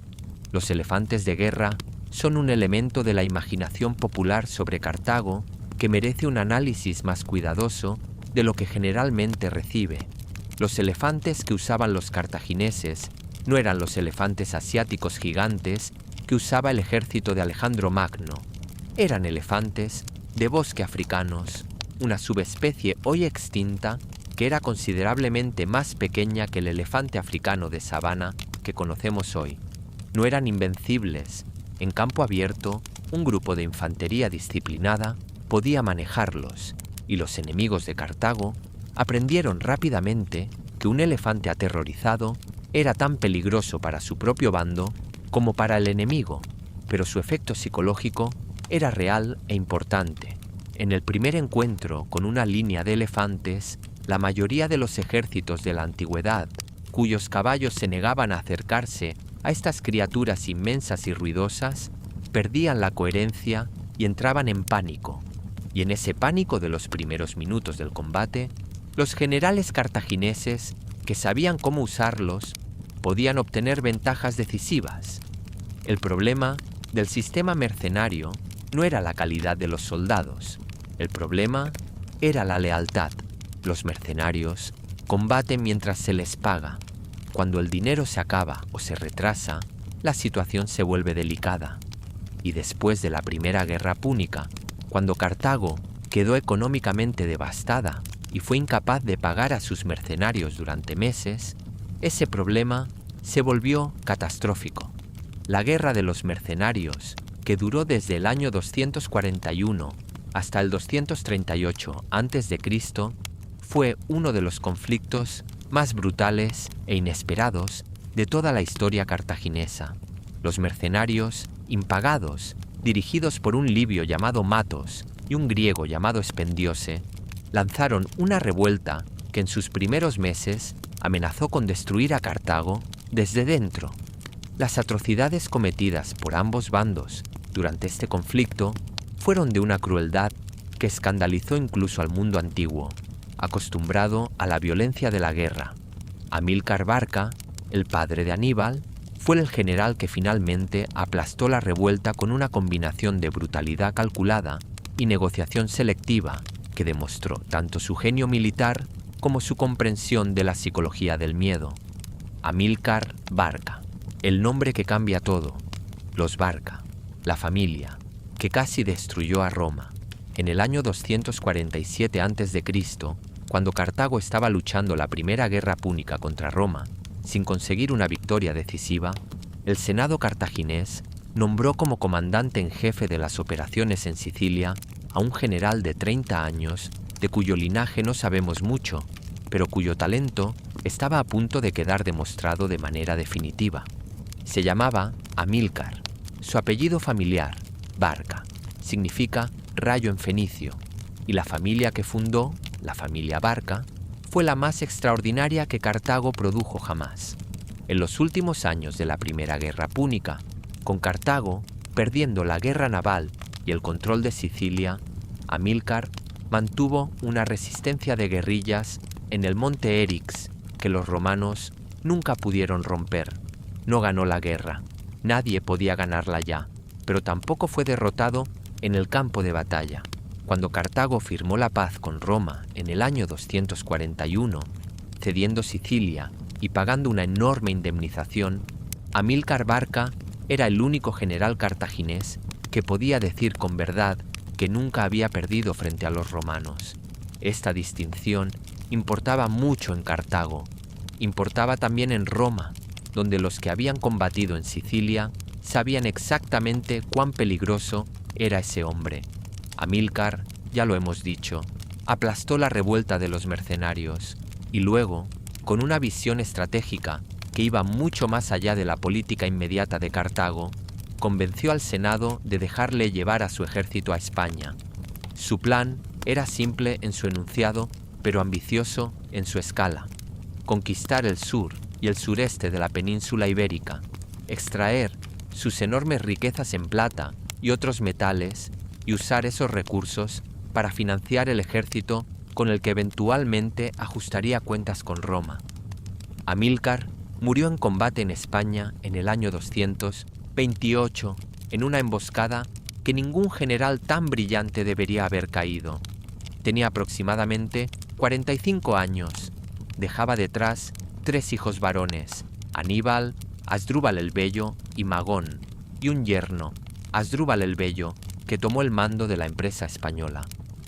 Los elefantes de guerra son un elemento de la imaginación popular sobre Cartago que merece un análisis más cuidadoso de lo que generalmente recibe. Los elefantes que usaban los cartagineses no eran los elefantes asiáticos gigantes que usaba el ejército de Alejandro Magno. Eran elefantes de bosque africanos, una subespecie hoy extinta que era considerablemente más pequeña que el elefante africano de sabana que conocemos hoy. No eran invencibles. En campo abierto, un grupo de infantería disciplinada podía manejarlos, y los enemigos de Cartago aprendieron rápidamente que un elefante aterrorizado era tan peligroso para su propio bando como para el enemigo, pero su efecto psicológico era real e importante. En el primer encuentro con una línea de elefantes, la mayoría de los ejércitos de la antigüedad, cuyos caballos se negaban a acercarse a estas criaturas inmensas y ruidosas, perdían la coherencia y entraban en pánico. Y en ese pánico de los primeros minutos del combate, los generales cartagineses, que sabían cómo usarlos, podían obtener ventajas decisivas. El problema del sistema mercenario no era la calidad de los soldados. El problema era la lealtad. Los mercenarios combaten mientras se les paga. Cuando el dinero se acaba o se retrasa, la situación se vuelve delicada. Y después de la primera guerra púnica, cuando Cartago quedó económicamente devastada y fue incapaz de pagar a sus mercenarios durante meses, ese problema se volvió catastrófico. La guerra de los mercenarios, que duró desde el año 241 hasta el 238 a.C., fue uno de los conflictos más brutales e inesperados de toda la historia cartaginesa. Los mercenarios, impagados, dirigidos por un libio llamado Matos y un griego llamado Spendiose, lanzaron una revuelta que en sus primeros meses amenazó con destruir a Cartago desde dentro. Las atrocidades cometidas por ambos bandos durante este conflicto fueron de una crueldad que escandalizó incluso al mundo antiguo, acostumbrado a la violencia de la guerra. Amílcar Barca, el padre de Aníbal, Fue el general que finalmente aplastó la revuelta con una combinación de brutalidad calculada y negociación selectiva que demostró tanto su genio militar como su comprensión de la psicología del miedo. Amílcar Barca, el nombre que cambia todo. Los Barca, la familia, que casi destruyó a Roma. En el año 247 a.C., cuando Cartago estaba luchando la primera guerra púnica contra Roma, sin conseguir una victoria decisiva, el Senado cartaginés nombró como comandante en jefe de las operaciones en Sicilia a un general de 30 años, de cuyo linaje no sabemos mucho, pero cuyo talento estaba a punto de quedar demostrado de manera definitiva. Se llamaba Amílcar. Su apellido familiar, Barca, significa rayo en fenicio, y la familia que fundó, la familia Barca, fue la más extraordinaria que Cartago produjo jamás. En los últimos años de la Primera Guerra Púnica, con Cartago perdiendo la guerra naval y el control de Sicilia, Amílcar mantuvo una resistencia de guerrillas en el monte Erix que los romanos nunca pudieron romper. No ganó la guerra, nadie podía ganarla ya, pero tampoco fue derrotado en el campo de batalla. Cuando Cartago firmó la paz con Roma en el año 241, cediendo Sicilia y pagando una enorme indemnización, Amílcar Barca era el único general cartaginés que podía decir con verdad que nunca había perdido frente a los romanos. Esta distinción importaba mucho en Cartago, importaba también en Roma, donde los que habían combatido en Sicilia sabían exactamente cuán peligroso era ese hombre. Amílcar, ya lo hemos dicho, aplastó la revuelta de los mercenarios y luego, con una visión estratégica que iba mucho más allá de la política inmediata de Cartago, convenció al Senado de dejarle llevar a su ejército a España. Su plan era simple en su enunciado, pero ambicioso en su escala: conquistar el sur y el sureste de la península ibérica, extraer sus enormes riquezas en plata y otros metales y usar esos recursos para financiar el ejército con el que eventualmente ajustaría cuentas con Roma. Amílcar murió en combate en España en el año 228 en una emboscada que ningún general tan brillante debería haber caído. Tenía aproximadamente 45 años. Dejaba detrás 3 hijos varones: Aníbal, Asdrúbal el Bello y Magón, y un yerno, Asdrúbal el Bello, que tomó el mando de la empresa española.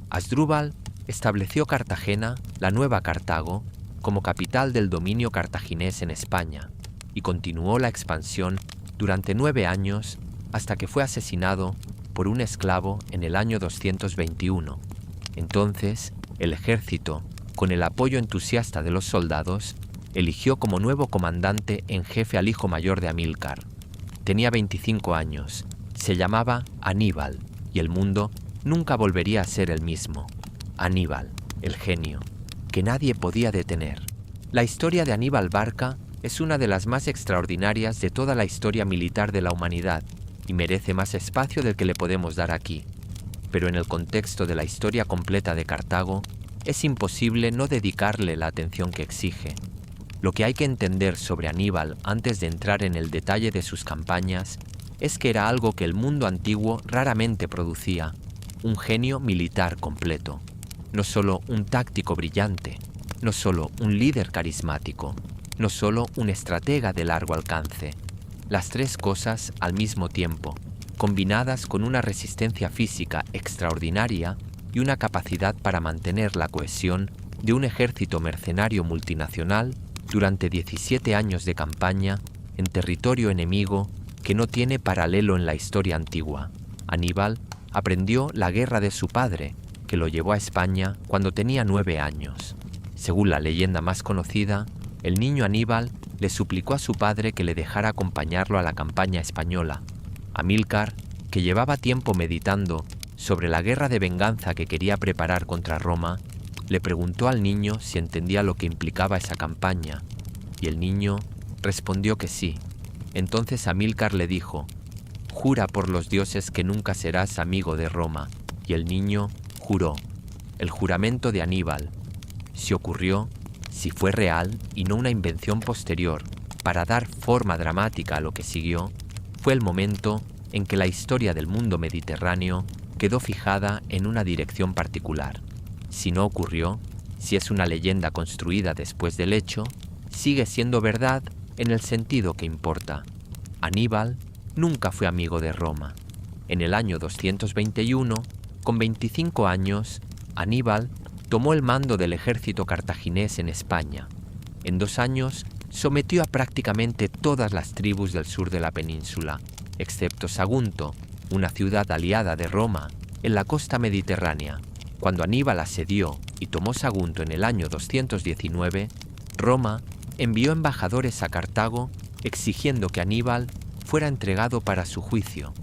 Asdrúbal estableció Cartagena, la nueva Cartago, como capital del dominio cartaginés en España, y continuó la expansión durante 9 años hasta que fue asesinado por un esclavo en el año 221. Entonces, el ejército, con el apoyo entusiasta de los soldados, eligió como nuevo comandante en jefe al hijo mayor de Amílcar. Tenía 25 años, se llamaba Aníbal, y el mundo nunca volvería a ser el mismo. Aníbal, el genio, que nadie podía detener. La historia de Aníbal Barca es una de las más extraordinarias de toda la historia militar de la humanidad y merece más espacio del que le podemos dar aquí. Pero en el contexto de la historia completa de Cartago, es imposible no dedicarle la atención que exige. Lo que hay que entender sobre Aníbal antes de entrar en el detalle de sus campañas es que era algo que el mundo antiguo raramente producía: un genio militar completo. No solo un táctico brillante, no solo un líder carismático, no solo un estratega de largo alcance. Las 3 cosas al mismo tiempo, combinadas con una resistencia física extraordinaria y una capacidad para mantener la cohesión de un ejército mercenario multinacional durante 17 años de campaña en territorio enemigo que no tiene paralelo en la historia antigua. Aníbal aprendió la guerra de su padre, que lo llevó a España cuando tenía 9 años. Según la leyenda más conocida, el niño Aníbal le suplicó a su padre que le dejara acompañarlo a la campaña española. Amílcar, que llevaba tiempo meditando sobre la guerra de venganza que quería preparar contra Roma, le preguntó al niño si entendía lo que implicaba esa campaña, y el niño respondió que sí. Entonces Amílcar le dijo: «Jura por los dioses que nunca serás amigo de Roma», y el niño juró. El juramento de Aníbal. Si ocurrió, si fue real y no una invención posterior, para dar forma dramática a lo que siguió, fue el momento en que la historia del mundo mediterráneo quedó fijada en una dirección particular. Si no ocurrió, si es una leyenda construida después del hecho, sigue siendo verdad en el sentido que importa. Aníbal nunca fue amigo de Roma. En el año 221, con 25 años, Aníbal tomó el mando del ejército cartaginés en España. En 2 años, sometió a prácticamente todas las tribus del sur de la península, excepto Sagunto, una ciudad aliada de Roma, en la costa mediterránea. Cuando Aníbal asedió y tomó Sagunto en el año 219, Roma envió embajadores a Cartago exigiendo que Aníbal fuera entregado para su juicio.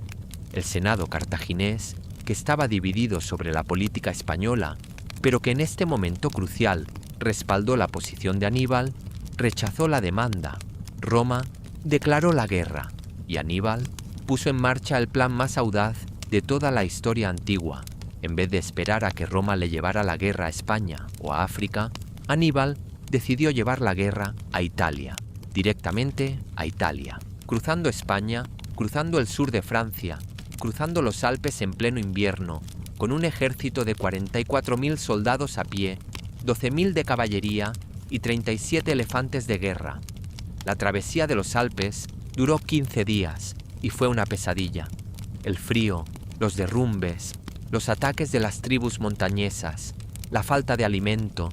El Senado cartaginés, que estaba dividido sobre la política española, pero que en este momento crucial respaldó la posición de Aníbal, rechazó la demanda. Roma declaró la guerra y Aníbal puso en marcha el plan más audaz de toda la historia antigua. En vez de esperar a que Roma le llevara la guerra a España o a África, Aníbal decidió llevar la guerra a Italia, directamente a Italia, cruzando España, cruzando el sur de Francia, cruzando los Alpes en pleno invierno, con un ejército de 44.000 soldados a pie, 12.000 de caballería y 37 elefantes de guerra. La travesía de los Alpes duró 15 días y fue una pesadilla. El frío, los derrumbes, los ataques de las tribus montañesas, la falta de alimento,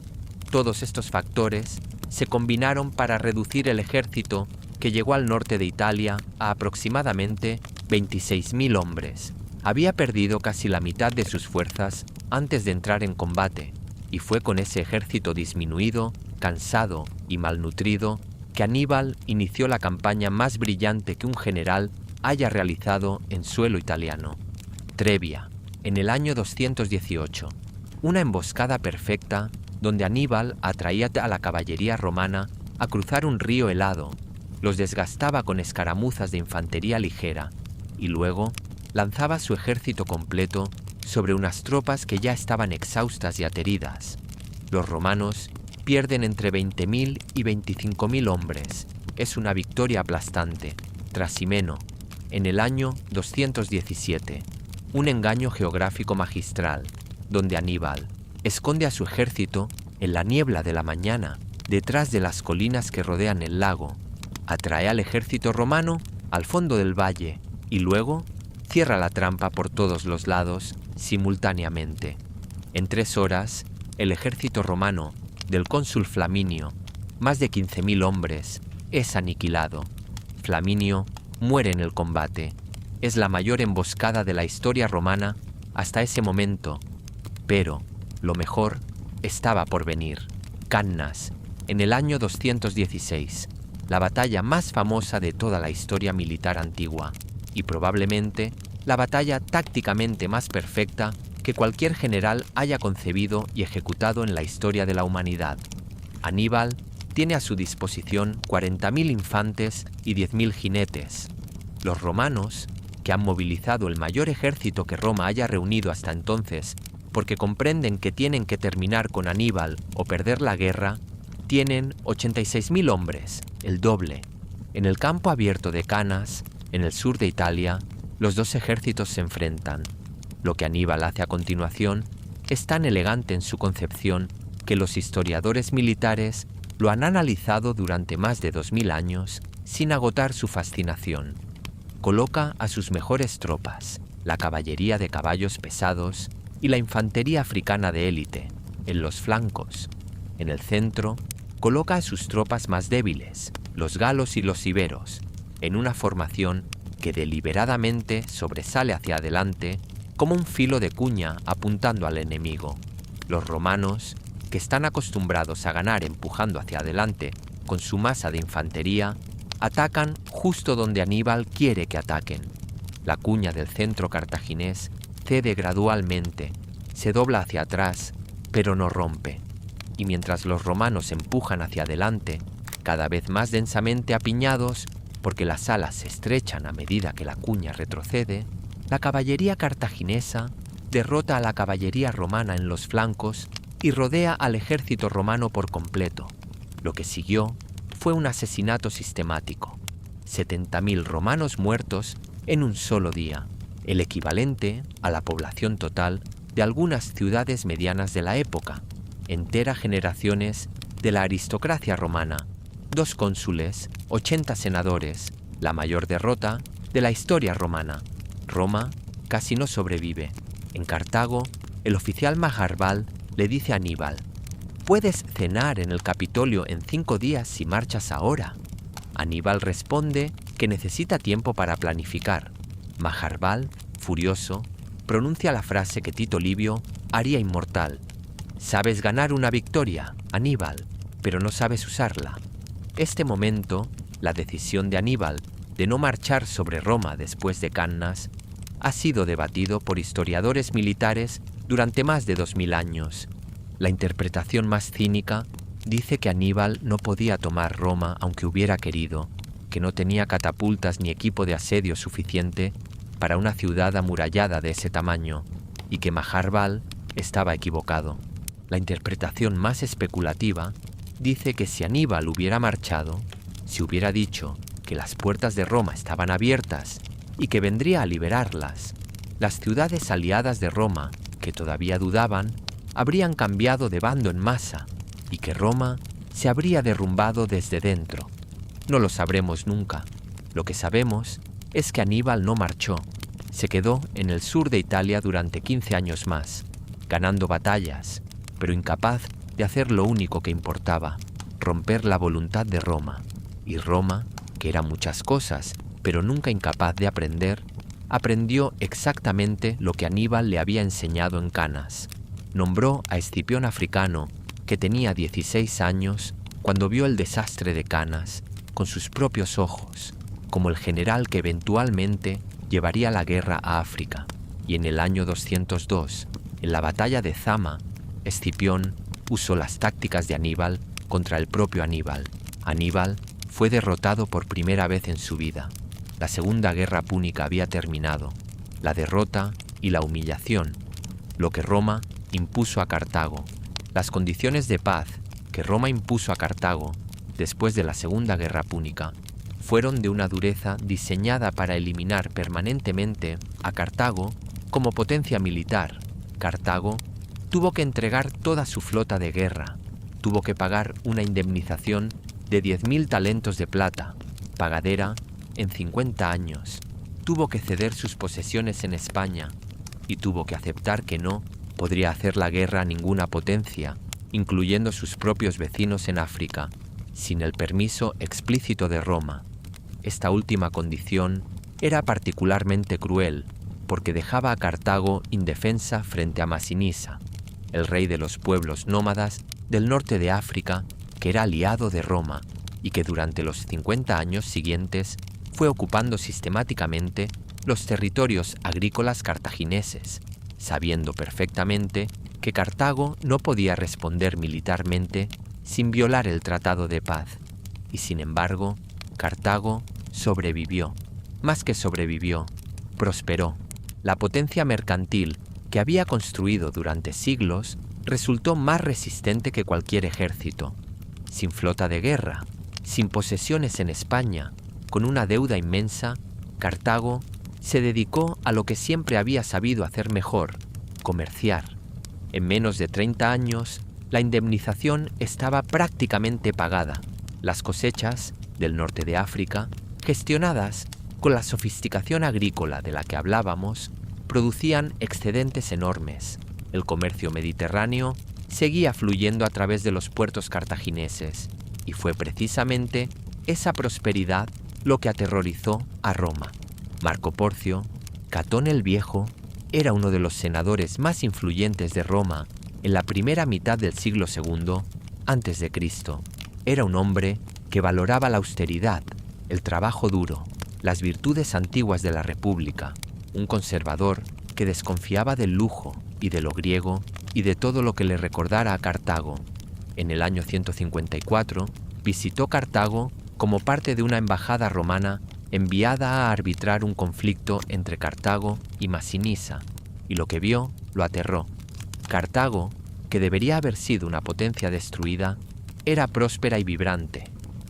todos estos factores se combinaron para reducir el ejército que llegó al norte de Italia a aproximadamente 26.000 hombres. Había perdido casi la mitad de sus fuerzas antes de entrar en combate, y fue con ese ejército disminuido, cansado y malnutrido que Aníbal inició la campaña más brillante que un general haya realizado en suelo italiano. Trebia, en el año 218, una emboscada perfecta donde Aníbal atraía a la caballería romana a cruzar un río helado, los desgastaba con escaramuzas de infantería ligera y luego lanzaba su ejército completo sobre unas tropas que ya estaban exhaustas y ateridas. Los romanos pierden entre 20.000 y 25.000 hombres. Es una victoria aplastante. Trasimeno, en el año 217, un engaño geográfico magistral, donde Aníbal esconde a su ejército en la niebla de la mañana, detrás de las colinas que rodean el lago, atrae al ejército romano al fondo del valle y luego cierra la trampa por todos los lados simultáneamente. En 3 horas, el ejército romano del cónsul Flaminio, más de 15.000 hombres, es aniquilado. Flaminio muere en el combate. Es la mayor emboscada de la historia romana hasta ese momento, pero lo mejor estaba por venir. Cannas, en el año 216, la batalla más famosa de toda la historia militar antigua y probablemente la batalla tácticamente más perfecta que cualquier general haya concebido y ejecutado en la historia de la humanidad. Aníbal tiene a su disposición 40.000 infantes y 10.000 jinetes. Los romanos, que han movilizado el mayor ejército que Roma haya reunido hasta entonces, porque comprenden que tienen que terminar con Aníbal o perder la guerra, tienen 86.000 hombres, el doble. En el campo abierto de Cannas, en el sur de Italia, los dos ejércitos se enfrentan. Lo que Aníbal hace a continuación es tan elegante en su concepción que los historiadores militares lo han analizado durante más de 2000 años sin agotar su fascinación. Coloca a sus mejores tropas, la caballería de caballos pesados y la infantería africana de élite, en los flancos. En el centro, coloca a sus tropas más débiles, los galos y los iberos, en una formación que deliberadamente sobresale hacia adelante como un filo de cuña apuntando al enemigo. Los romanos, que están acostumbrados a ganar empujando hacia adelante con su masa de infantería, atacan justo donde Aníbal quiere que ataquen. La cuña del centro cartaginés cede gradualmente, se dobla hacia atrás, pero no rompe. Y mientras los romanos empujan hacia adelante, cada vez más densamente apiñados, porque las alas se estrechan a medida que la cuña retrocede, la caballería cartaginesa derrota a la caballería romana en los flancos y rodea al ejército romano por completo. Lo que siguió fue un asesinato sistemático. 70.000 romanos muertos en un solo día, el equivalente a la población total de algunas ciudades medianas de la época, enteras generaciones de la aristocracia romana, 2 cónsules, 80 senadores, la mayor derrota de la historia romana. Roma casi no sobrevive. En Cartago, el oficial Maharbal le dice a Aníbal: «Puedes cenar en el Capitolio en 5 días si marchas ahora». Aníbal responde que necesita tiempo para planificar. Maharbal, furioso, pronuncia la frase que Tito Livio haría inmortal: «Sabes ganar una victoria, Aníbal, pero no sabes usarla». Este momento, la decisión de Aníbal de no marchar sobre Roma después de Cannas, ha sido debatido por historiadores militares durante más de 2000 años. La interpretación más cínica dice que Aníbal no podía tomar Roma aunque hubiera querido, que no tenía catapultas ni equipo de asedio suficiente para una ciudad amurallada de ese tamaño, y que Maharbal estaba equivocado. La interpretación más especulativa dice que si Aníbal hubiera marchado, si hubiera dicho que las puertas de Roma estaban abiertas y que vendría a liberarlas, las ciudades aliadas de Roma, que todavía dudaban, habrían cambiado de bando en masa y que Roma se habría derrumbado desde dentro. No lo sabremos nunca. Lo que sabemos es que Aníbal no marchó. Se quedó en el sur de Italia durante 15 años más, ganando batallas, pero incapaz de hacer lo único que importaba: romper la voluntad de Roma. Y Roma, que era muchas cosas, pero nunca incapaz de aprender, aprendió exactamente lo que Aníbal le había enseñado en Cannas. Nombró a Escipión Africano, que tenía 16 años, cuando vio el desastre de Cannas, con sus propios ojos, como el general que eventualmente llevaría la guerra a África. Y en el año 202, en la batalla de Zama, Escipión usó las tácticas de Aníbal contra el propio Aníbal. Aníbal fue derrotado por primera vez en su vida. La Segunda Guerra Púnica había terminado. La derrota y la humillación, lo que Roma impuso a Cartago. Las condiciones de paz que Roma impuso a Cartago después de la Segunda Guerra Púnica fueron de una dureza diseñada para eliminar permanentemente a Cartago como potencia militar. Cartago tuvo que entregar toda su flota de guerra, tuvo que pagar una indemnización de 10.000 talentos de plata, pagadera en 50 años, tuvo que ceder sus posesiones en España y tuvo que aceptar que no podría hacer la guerra a ninguna potencia, incluyendo sus propios vecinos en África, sin el permiso explícito de Roma. Esta última condición era particularmente cruel, porque dejaba a Cartago indefensa frente a Masinisa, el rey de los pueblos nómadas del norte de África, que era aliado de Roma y que durante los 50 años siguientes fue ocupando sistemáticamente los territorios agrícolas cartagineses, sabiendo perfectamente que Cartago no podía responder militarmente sin violar el tratado de paz. Y sin embargo, Cartago sobrevivió. Más que sobrevivió, prosperó. La potencia mercantil que había construido durante siglos resultó más resistente que cualquier ejército. Sin flota de guerra, sin posesiones en España, con una deuda inmensa, Cartago se dedicó a lo que siempre había sabido hacer mejor: comerciar. En menos de 30 años, la indemnización estaba prácticamente pagada. Las cosechas del norte de África, gestionadas con la sofisticación agrícola de la que hablábamos, producían excedentes enormes. El comercio mediterráneo seguía fluyendo a través de los puertos cartagineses, y fue precisamente esa prosperidad lo que aterrorizó a Roma. Marco Porcio, Catón el Viejo, era uno de los senadores más influyentes de Roma en la primera mitad del siglo II a.C. Era un hombre que valoraba la austeridad, el trabajo duro, las virtudes antiguas de la República, un conservador que desconfiaba del lujo y de lo griego y de todo lo que le recordara a Cartago. En el año 154 visitó Cartago como parte de una embajada romana enviada a arbitrar un conflicto entre Cartago y Masinisa, y lo que vio lo aterró. Cartago, que debería haber sido una potencia destruida, era próspera y vibrante.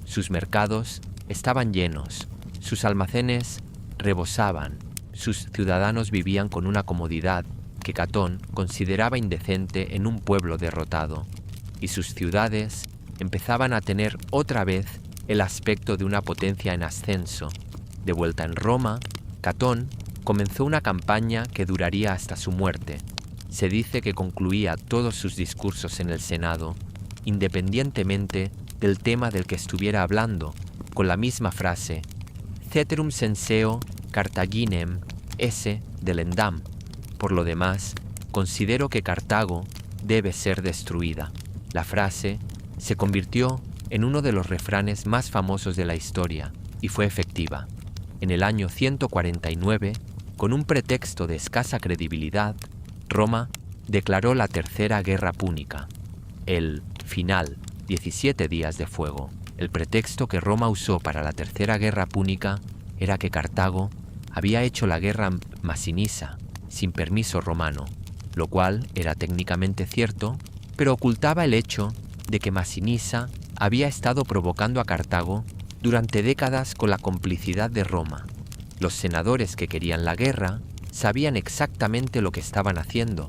Sus mercados estaban llenos, sus almacenes rebosaban, sus ciudadanos vivían con una comodidad que Catón consideraba indecente en un pueblo derrotado, y sus ciudades empezaban a tener otra vez el aspecto de una potencia en ascenso. De vuelta en Roma, Catón comenzó una campaña que duraría hasta su muerte. Se dice que concluía todos sus discursos en el Senado, independientemente del tema del que estuviera hablando, con la misma frase: Ceterum censeo Carthaginem esse delendam. Por lo demás, considero que Cartago debe ser destruida. La frase se convirtió en uno de los refranes más famosos de la historia y fue efectiva. En el año 149, con un pretexto de escasa credibilidad, Roma declaró la Tercera Guerra Púnica, el final, 17 días de fuego. El pretexto que Roma usó para la Tercera Guerra Púnica era que Cartago había hecho la guerra masinisa sin permiso romano, lo cual era técnicamente cierto, pero ocultaba el hecho de que Masinisa había estado provocando a Cartago durante décadas con la complicidad de Roma. Los senadores que querían la guerra sabían exactamente lo que estaban haciendo,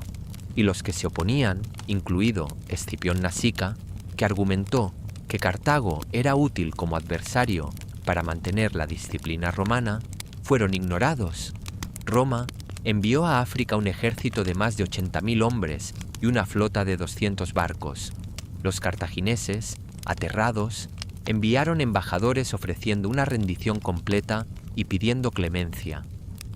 y los que se oponían, incluido Escipión Nasica, que argumentó que Cartago era útil como adversario para mantener la disciplina romana, fueron ignorados. Roma envió a África un ejército de más de 80.000 hombres y una flota de 200 barcos. Los cartagineses, aterrados, enviaron embajadores ofreciendo una rendición completa y pidiendo clemencia.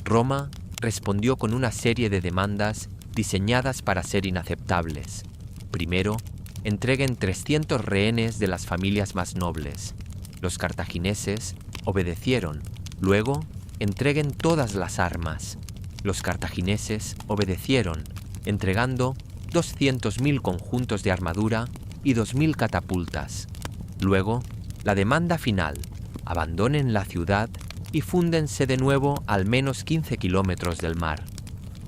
Roma respondió con una serie de demandas diseñadas para ser inaceptables. Primero, entreguen 300 rehenes de las familias más nobles. Los cartagineses obedecieron. Luego, entreguen todas las armas. Los cartagineses obedecieron, entregando 200.000 conjuntos de armadura y 2.000 catapultas. Luego, la demanda final: abandonen la ciudad y fúndense de nuevo al menos 15 kilómetros del mar.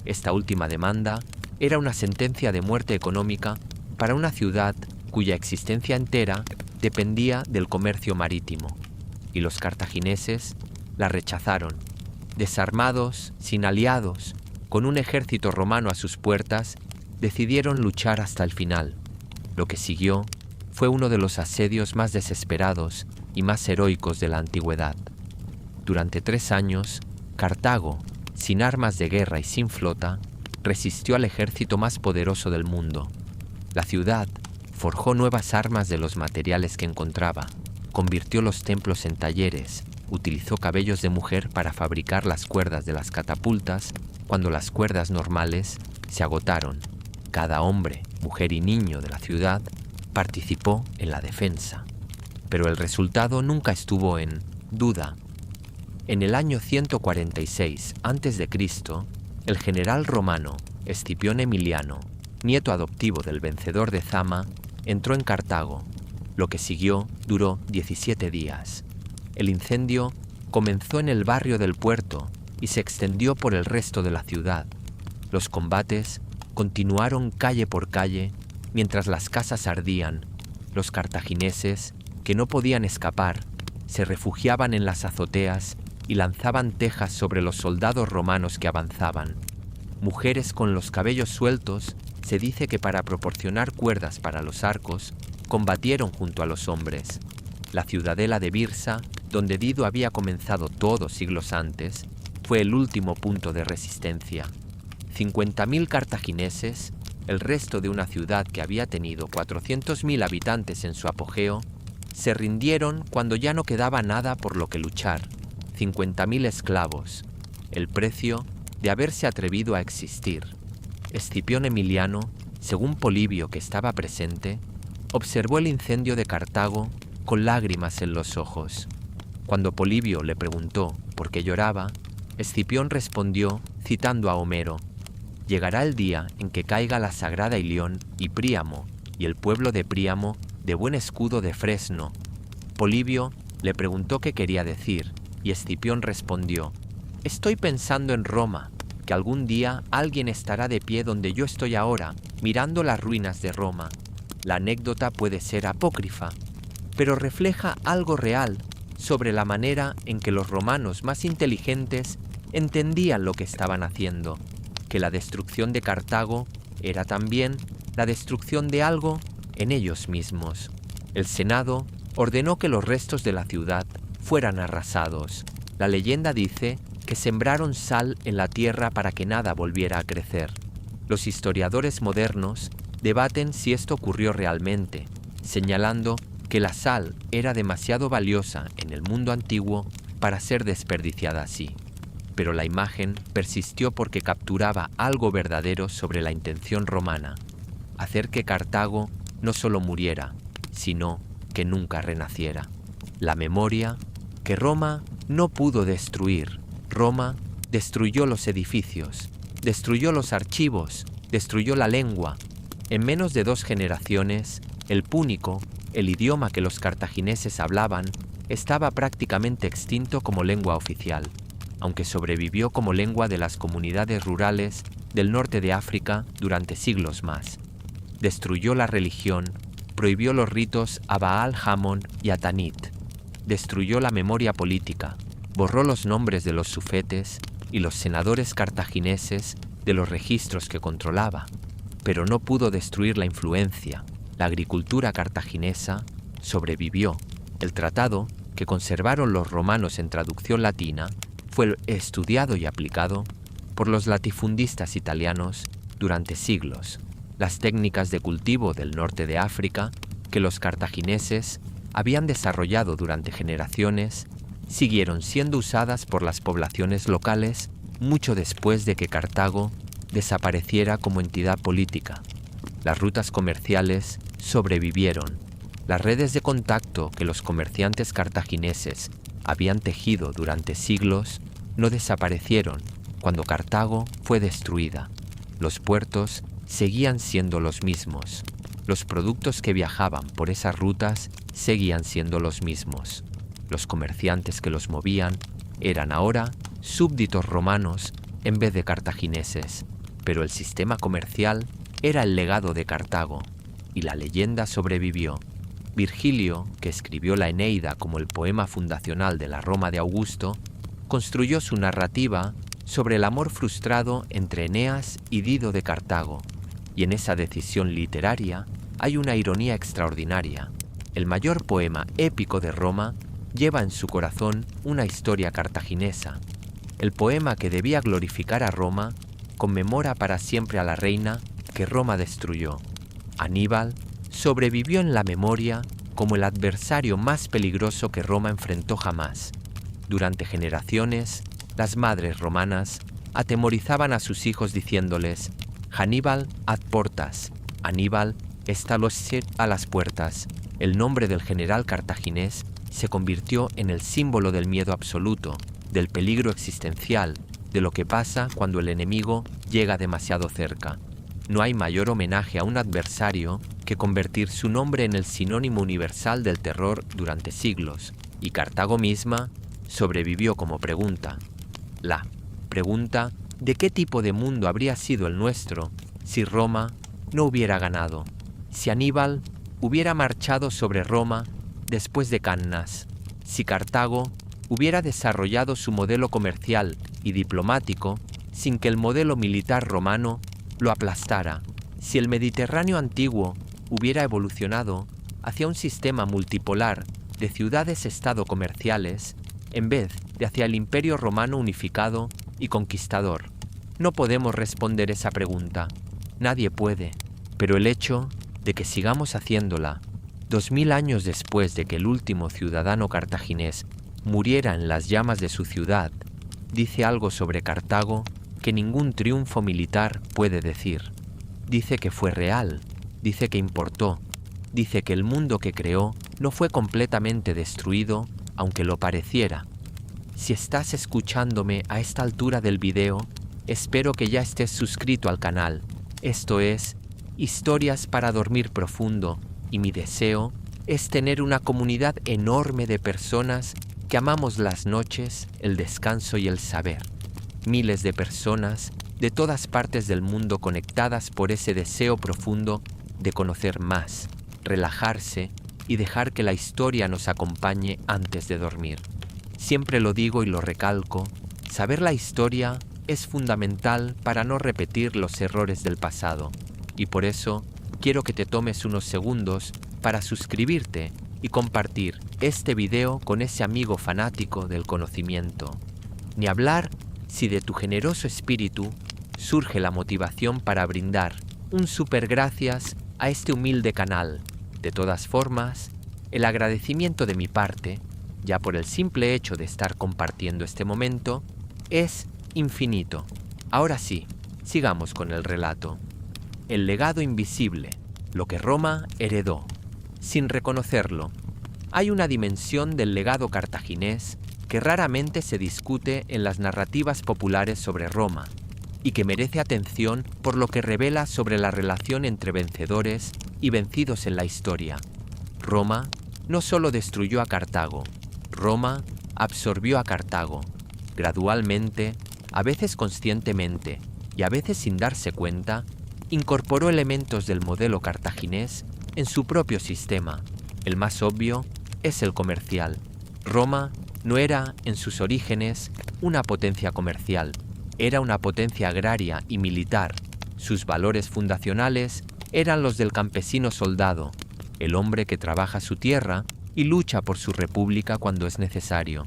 Esta última demanda era una sentencia de muerte económica para una ciudad cuya existencia entera dependía del comercio marítimo, y los cartagineses la rechazaron. Desarmados, sin aliados, con un ejército romano a sus puertas, decidieron luchar hasta el final. Lo que siguió fue uno de los asedios más desesperados y más heroicos de la antigüedad. Durante 3 años, Cartago, sin armas de guerra y sin flota, resistió al ejército más poderoso del mundo. La ciudad forjó nuevas armas de los materiales que encontraba, convirtió los templos en talleres, utilizó cabellos de mujer para fabricar las cuerdas de las catapultas cuando las cuerdas normales se agotaron. Cada hombre, mujer y niño de la ciudad participó en la defensa, pero el resultado nunca estuvo en duda. En el año 146 a.C., el general romano Escipión Emiliano, nieto adoptivo del vencedor de Zama, entró en Cartago. Lo que siguió duró 17 días. El incendio comenzó en el barrio del puerto y se extendió por el resto de la ciudad. Los combates continuaron calle por calle mientras las casas ardían. Los cartagineses, que no podían escapar, se refugiaban en las azoteas y lanzaban tejas sobre los soldados romanos que avanzaban. Mujeres con los cabellos sueltos, se dice que para proporcionar cuerdas para los arcos, combatieron junto a los hombres. La ciudadela de Birsa, donde Dido había comenzado todo siglos antes, fue el último punto de resistencia. 50.000 cartagineses, el resto de una ciudad que había tenido 400.000 habitantes en su apogeo, se rindieron cuando ya no quedaba nada por lo que luchar. 50.000 esclavos, el precio de haberse atrevido a existir. Escipión Emiliano, según Polibio, que estaba presente, observó el incendio de Cartago con lágrimas en los ojos. Cuando Polibio le preguntó por qué lloraba, Escipión respondió citando a Homero: «Llegará el día en que caiga la sagrada Ilión y Príamo, y el pueblo de Príamo de buen escudo de fresno». Polibio le preguntó qué quería decir, y Escipión respondió: «Estoy pensando en Roma, que algún día alguien estará de pie donde yo estoy ahora, mirando las ruinas de Roma. La anécdota puede ser apócrifa». pero refleja algo real sobre la manera en que los romanos más inteligentes entendían lo que estaban haciendo, que la destrucción de Cartago era también la destrucción de algo en ellos mismos. El Senado ordenó que los restos de la ciudad fueran arrasados. La leyenda dice que sembraron sal en la tierra para que nada volviera a crecer. Los historiadores modernos debaten si esto ocurrió realmente, señalando que la sal era demasiado valiosa en el mundo antiguo para ser desperdiciada así. Pero la imagen persistió porque capturaba algo verdadero sobre la intención romana, hacer que Cartago no solo muriera, sino que nunca renaciera. La memoria que Roma no pudo destruir. Roma destruyó los edificios, destruyó los archivos, destruyó la lengua. En menos de 2 generaciones, el púnico, el idioma que los cartagineses hablaban, estaba prácticamente extinto como lengua oficial, aunque sobrevivió como lengua de las comunidades rurales del norte de África durante siglos más. Destruyó la religión, prohibió los ritos a Baal Hamon y a Tanit, destruyó la memoria política, borró los nombres de los sufetes y los senadores cartagineses de los registros que controlaba, pero no pudo destruir la influencia. La agricultura cartaginesa sobrevivió. El tratado que conservaron los romanos en traducción latina fue estudiado y aplicado por los latifundistas italianos durante siglos. Las técnicas de cultivo del norte de África que los cartagineses habían desarrollado durante generaciones siguieron siendo usadas por las poblaciones locales mucho después de que Cartago desapareciera como entidad política. Las rutas comerciales sobrevivieron. Las redes de contacto que los comerciantes cartagineses habían tejido durante siglos no desaparecieron cuando Cartago fue destruida. Los puertos seguían siendo los mismos. Los productos que viajaban por esas rutas seguían siendo los mismos. Los comerciantes que los movían eran ahora súbditos romanos en vez de cartagineses, pero el sistema comercial era el legado de Cartago, y la leyenda sobrevivió. Virgilio, que escribió la Eneida como el poema fundacional de la Roma de Augusto, construyó su narrativa sobre el amor frustrado entre Eneas y Dido de Cartago, y en esa decisión literaria hay una ironía extraordinaria. El mayor poema épico de Roma lleva en su corazón una historia cartaginesa. El poema que debía glorificar a Roma conmemora para siempre a la reina que Roma destruyó. Aníbal sobrevivió en la memoria como el adversario más peligroso que Roma enfrentó jamás. Durante generaciones, las madres romanas atemorizaban a sus hijos diciéndoles: Hannibal ad portas, Aníbal está a las puertas. El nombre del general cartaginés se convirtió en el símbolo del miedo absoluto, del peligro existencial, de lo que pasa cuando el enemigo llega demasiado cerca. No hay mayor homenaje a un adversario que convertir su nombre en el sinónimo universal del terror durante siglos, y Cartago misma sobrevivió como pregunta. La pregunta de qué tipo de mundo habría sido el nuestro si Roma no hubiera ganado, si Aníbal hubiera marchado sobre Roma después de Cannas, si Cartago hubiera desarrollado su modelo comercial y diplomático sin que el modelo militar romano lo aplastara, si el Mediterráneo antiguo hubiera evolucionado hacia un sistema multipolar de ciudades-estado comerciales en vez de hacia el Imperio Romano unificado y conquistador. No podemos responder esa pregunta. Nadie puede, pero el hecho de que sigamos haciéndola 2000 años después de que el último ciudadano cartaginés muriera en las llamas de su ciudad, dice algo sobre Cartago que ningún triunfo militar puede decir. Dice que fue real, dice que importó, dice que el mundo que creó no fue completamente destruido, aunque lo pareciera. Si estás escuchándome a esta altura del video, espero que ya estés suscrito al canal. Esto es Historias para Dormir Profundo, y mi deseo es tener una comunidad enorme de personas que amamos las noches, el descanso y el saber. Miles de personas de todas partes del mundo conectadas por ese deseo profundo de conocer más, relajarse y dejar que la historia nos acompañe antes de dormir. Siempre lo digo y lo recalco, saber la historia es fundamental para no repetir los errores del pasado, y por eso quiero que te tomes unos segundos para suscribirte y compartir este video con ese amigo fanático del conocimiento. Ni hablar si de tu generoso espíritu surge la motivación para brindar un súper gracias a este humilde canal. De todas formas, el agradecimiento de mi parte, ya por el simple hecho de estar compartiendo este momento, es infinito. Ahora sí, sigamos con el relato. El legado invisible, lo que Roma heredó. Sin reconocerlo, hay una dimensión del legado cartaginés que raramente se discute en las narrativas populares sobre Roma y que merece atención por lo que revela sobre la relación entre vencedores y vencidos en la historia. Roma no solo destruyó a Cartago, Roma absorbió a Cartago, gradualmente, a veces conscientemente y a veces sin darse cuenta, incorporó elementos del modelo cartaginés en su propio sistema. El más obvio es el comercial. Roma no era, en sus orígenes, una potencia comercial, era una potencia agraria y militar. Sus valores fundacionales eran los del campesino soldado, el hombre que trabaja su tierra y lucha por su república cuando es necesario.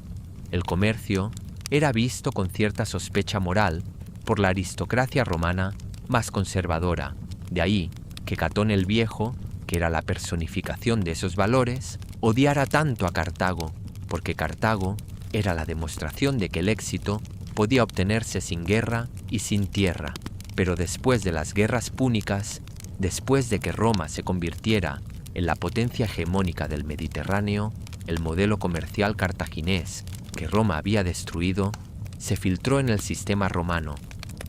El comercio era visto con cierta sospecha moral por la aristocracia romana más conservadora. De ahí que Catón el Viejo, que era la personificación de esos valores, odiara tanto a Cartago, porque Cartago era la demostración de que el éxito podía obtenerse sin guerra y sin tierra. Pero después de las guerras púnicas, después de que Roma se convirtiera en la potencia hegemónica del Mediterráneo, el modelo comercial cartaginés que Roma había destruido se filtró en el sistema romano.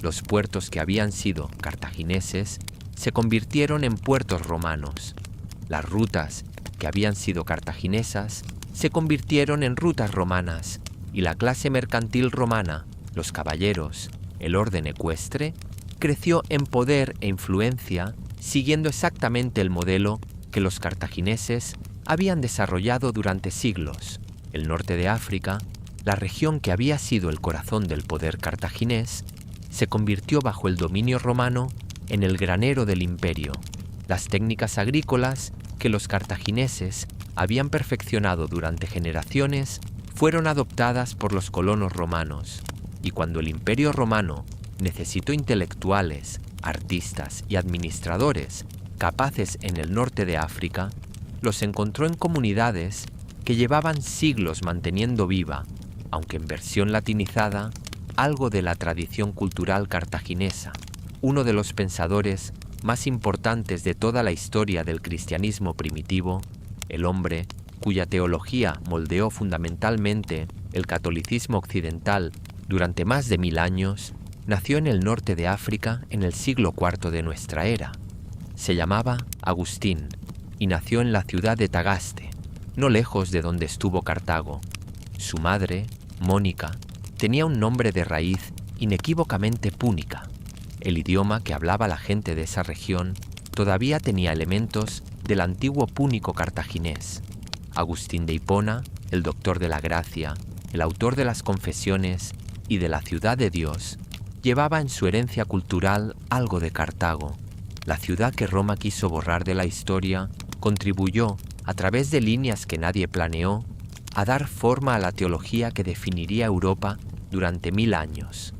Los puertos que habían sido cartagineses se convirtieron en puertos romanos. Las rutas que habían sido cartaginesas se convirtieron en rutas romanas y la clase mercantil romana, los caballeros, el orden ecuestre, creció en poder e influencia siguiendo exactamente el modelo que los cartagineses habían desarrollado durante siglos. El norte de África, la región que había sido el corazón del poder cartaginés, se convirtió bajo el dominio romano en el granero del imperio. Las técnicas agrícolas que los cartagineses habían perfeccionado durante generaciones fueron adoptadas por los colonos romanos, y cuando el imperio romano necesitó intelectuales, artistas y administradores capaces en el norte de África, los encontró en comunidades que llevaban siglos manteniendo viva, aunque en versión latinizada, algo de la tradición cultural cartaginesa. Uno de los pensadores más importantes de toda la historia del cristianismo primitivo, el hombre cuya teología moldeó fundamentalmente el catolicismo occidental durante más de 1000 años, nació en el norte de África en el siglo IV de nuestra era. Se llamaba Agustín y nació en la ciudad de Tagaste, no lejos de donde estuvo Cartago. Su madre, Mónica, tenía un nombre de raíz inequívocamente púnica. El idioma que hablaba la gente de esa región todavía tenía elementos del antiguo púnico cartaginés. Agustín de Hipona, el doctor de la gracia, el autor de las confesiones y de la ciudad de Dios, llevaba en su herencia cultural algo de Cartago. La ciudad que Roma quiso borrar de la historia contribuyó, a través de líneas que nadie planeó, a dar forma a la teología que definiría Europa durante 1000 años.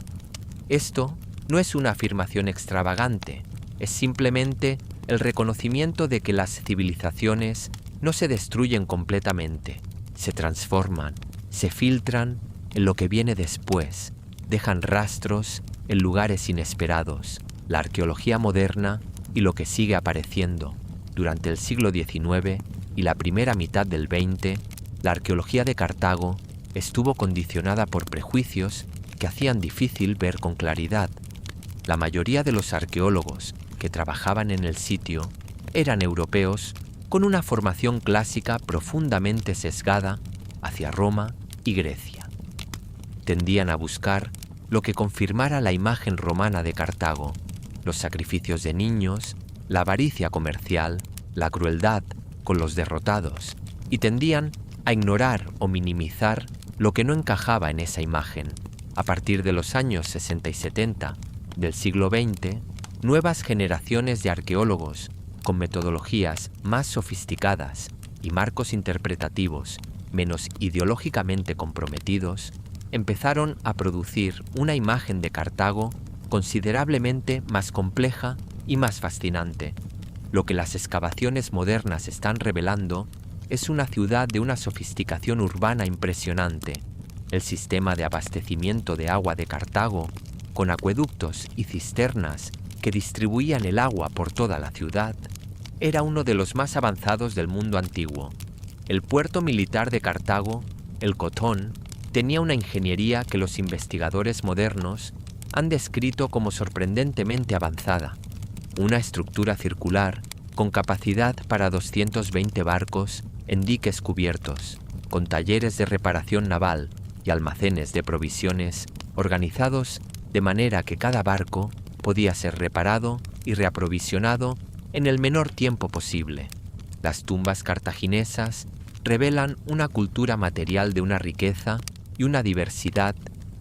Esto no es una afirmación extravagante, es simplemente el reconocimiento de que las civilizaciones no se destruyen completamente, se transforman, se filtran en lo que viene después, dejan rastros en lugares inesperados. La arqueología moderna y lo que sigue apareciendo durante el siglo XIX y la primera mitad del XX, la arqueología de Cartago estuvo condicionada por prejuicios que hacían difícil ver con claridad. La mayoría de los arqueólogos que trabajaban en el sitio eran europeos con una formación clásica profundamente sesgada hacia Roma y Grecia. Tendían a buscar lo que confirmara la imagen romana de Cartago, los sacrificios de niños, la avaricia comercial, la crueldad, con los derrotados y tendían a ignorar o minimizar lo que no encajaba en esa imagen. A partir de los años 60 y 70 del siglo XX, nuevas generaciones de arqueólogos con metodologías más sofisticadas y marcos interpretativos menos ideológicamente comprometidos empezaron a producir una imagen de Cartago considerablemente más compleja y más fascinante. Lo que las excavaciones modernas están revelando es una ciudad de una sofisticación urbana impresionante. El sistema de abastecimiento de agua de Cartago, con acueductos y cisternas que distribuían el agua por toda la ciudad, era uno de los más avanzados del mundo antiguo. El puerto militar de Cartago, el Cotón, tenía una ingeniería que los investigadores modernos han descrito como sorprendentemente avanzada. Una estructura circular con capacidad para 220 barcos en diques cubiertos, con talleres de reparación naval y almacenes de provisiones organizados de manera que cada barco podía ser reparado y reaprovisionado en el menor tiempo posible. Las tumbas cartaginesas revelan una cultura material de una riqueza y una diversidad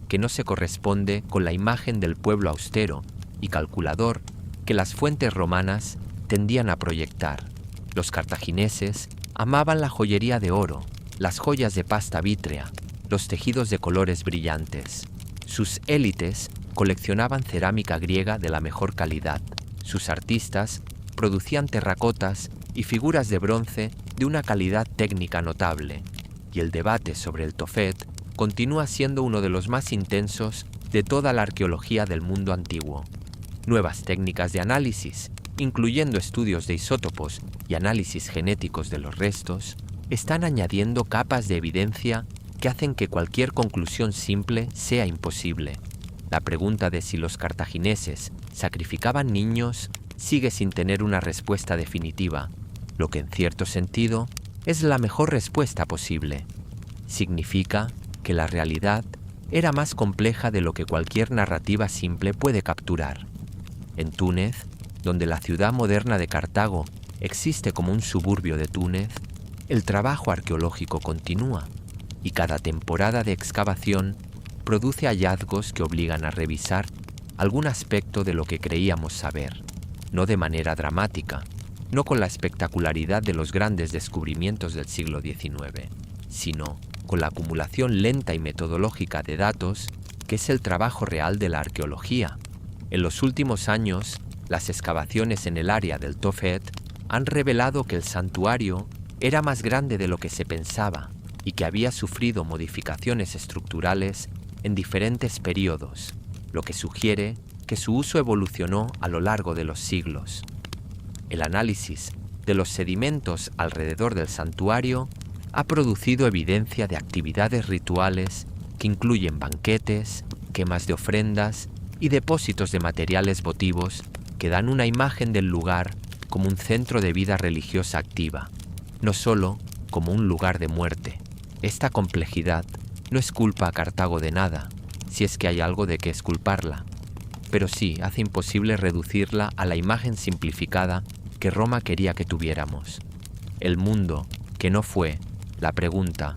que no se corresponde con la imagen del pueblo austero y calculador que las fuentes romanas tendían a proyectar. Los cartagineses amaban la joyería de oro, las joyas de pasta vítrea, los tejidos de colores brillantes. Sus élites coleccionaban cerámica griega de la mejor calidad. Sus artistas producían terracotas y figuras de bronce de una calidad técnica notable, y el debate sobre el Tophet continúa siendo uno de los más intensos de toda la arqueología del mundo antiguo. Nuevas técnicas de análisis, incluyendo estudios de isótopos y análisis genéticos de los restos, están añadiendo capas de evidencia que hacen que cualquier conclusión simple sea imposible. La pregunta de si los cartagineses sacrificaban niños sigue sin tener una respuesta definitiva, lo que en cierto sentido es la mejor respuesta posible. Significa que la realidad era más compleja de lo que cualquier narrativa simple puede capturar. En Túnez, donde la ciudad moderna de Cartago existe como un suburbio de Túnez, el trabajo arqueológico continúa y cada temporada de excavación produce hallazgos que obligan a revisar algún aspecto de lo que creíamos saber, no de manera dramática, no con la espectacularidad de los grandes descubrimientos del siglo XIX, sino con la acumulación lenta y metodológica de datos que es el trabajo real de la arqueología. En los últimos años, las excavaciones en el área del Tophet han revelado que el santuario era más grande de lo que se pensaba y que había sufrido modificaciones estructurales en diferentes periodos, lo que sugiere que su uso evolucionó a lo largo de los siglos. El análisis de los sedimentos alrededor del santuario ha producido evidencia de actividades rituales que incluyen banquetes, quemas de ofrendas y depósitos de materiales votivos que dan una imagen del lugar como un centro de vida religiosa activa, no solo como un lugar de muerte. Esta complejidad no es culpa a Cartago de nada, si es que hay algo de qué exculparla, pero sí hace imposible reducirla a la imagen simplificada que Roma quería que tuviéramos. El mundo que no fue, la pregunta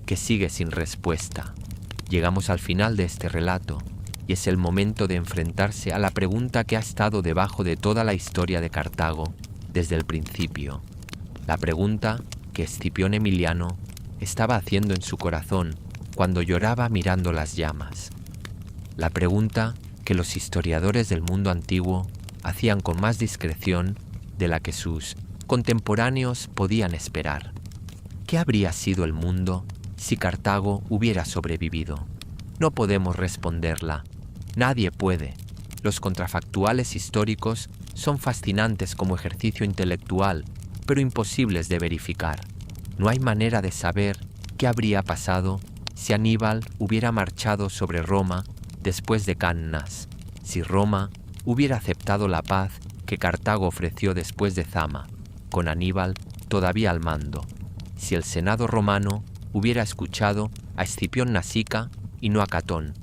que sigue sin respuesta. Llegamos al final de este relato y es el momento de enfrentarse a la pregunta que ha estado debajo de toda la historia de Cartago desde el principio. La pregunta que Escipión Emiliano estaba haciendo en su corazón cuando lloraba mirando las llamas. La pregunta que los historiadores del mundo antiguo hacían con más discreción de la que sus contemporáneos podían esperar. ¿Qué habría sido el mundo si Cartago hubiera sobrevivido? No podemos responderla. Nadie puede. Los contrafactuales históricos son fascinantes como ejercicio intelectual, pero imposibles de verificar. No hay manera de saber qué habría pasado si Aníbal hubiera marchado sobre Roma después de Cannas, si Roma hubiera aceptado la paz que Cartago ofreció después de Zama, con Aníbal todavía al mando, si el Senado romano hubiera escuchado a Escipión Nasica y no a Catón.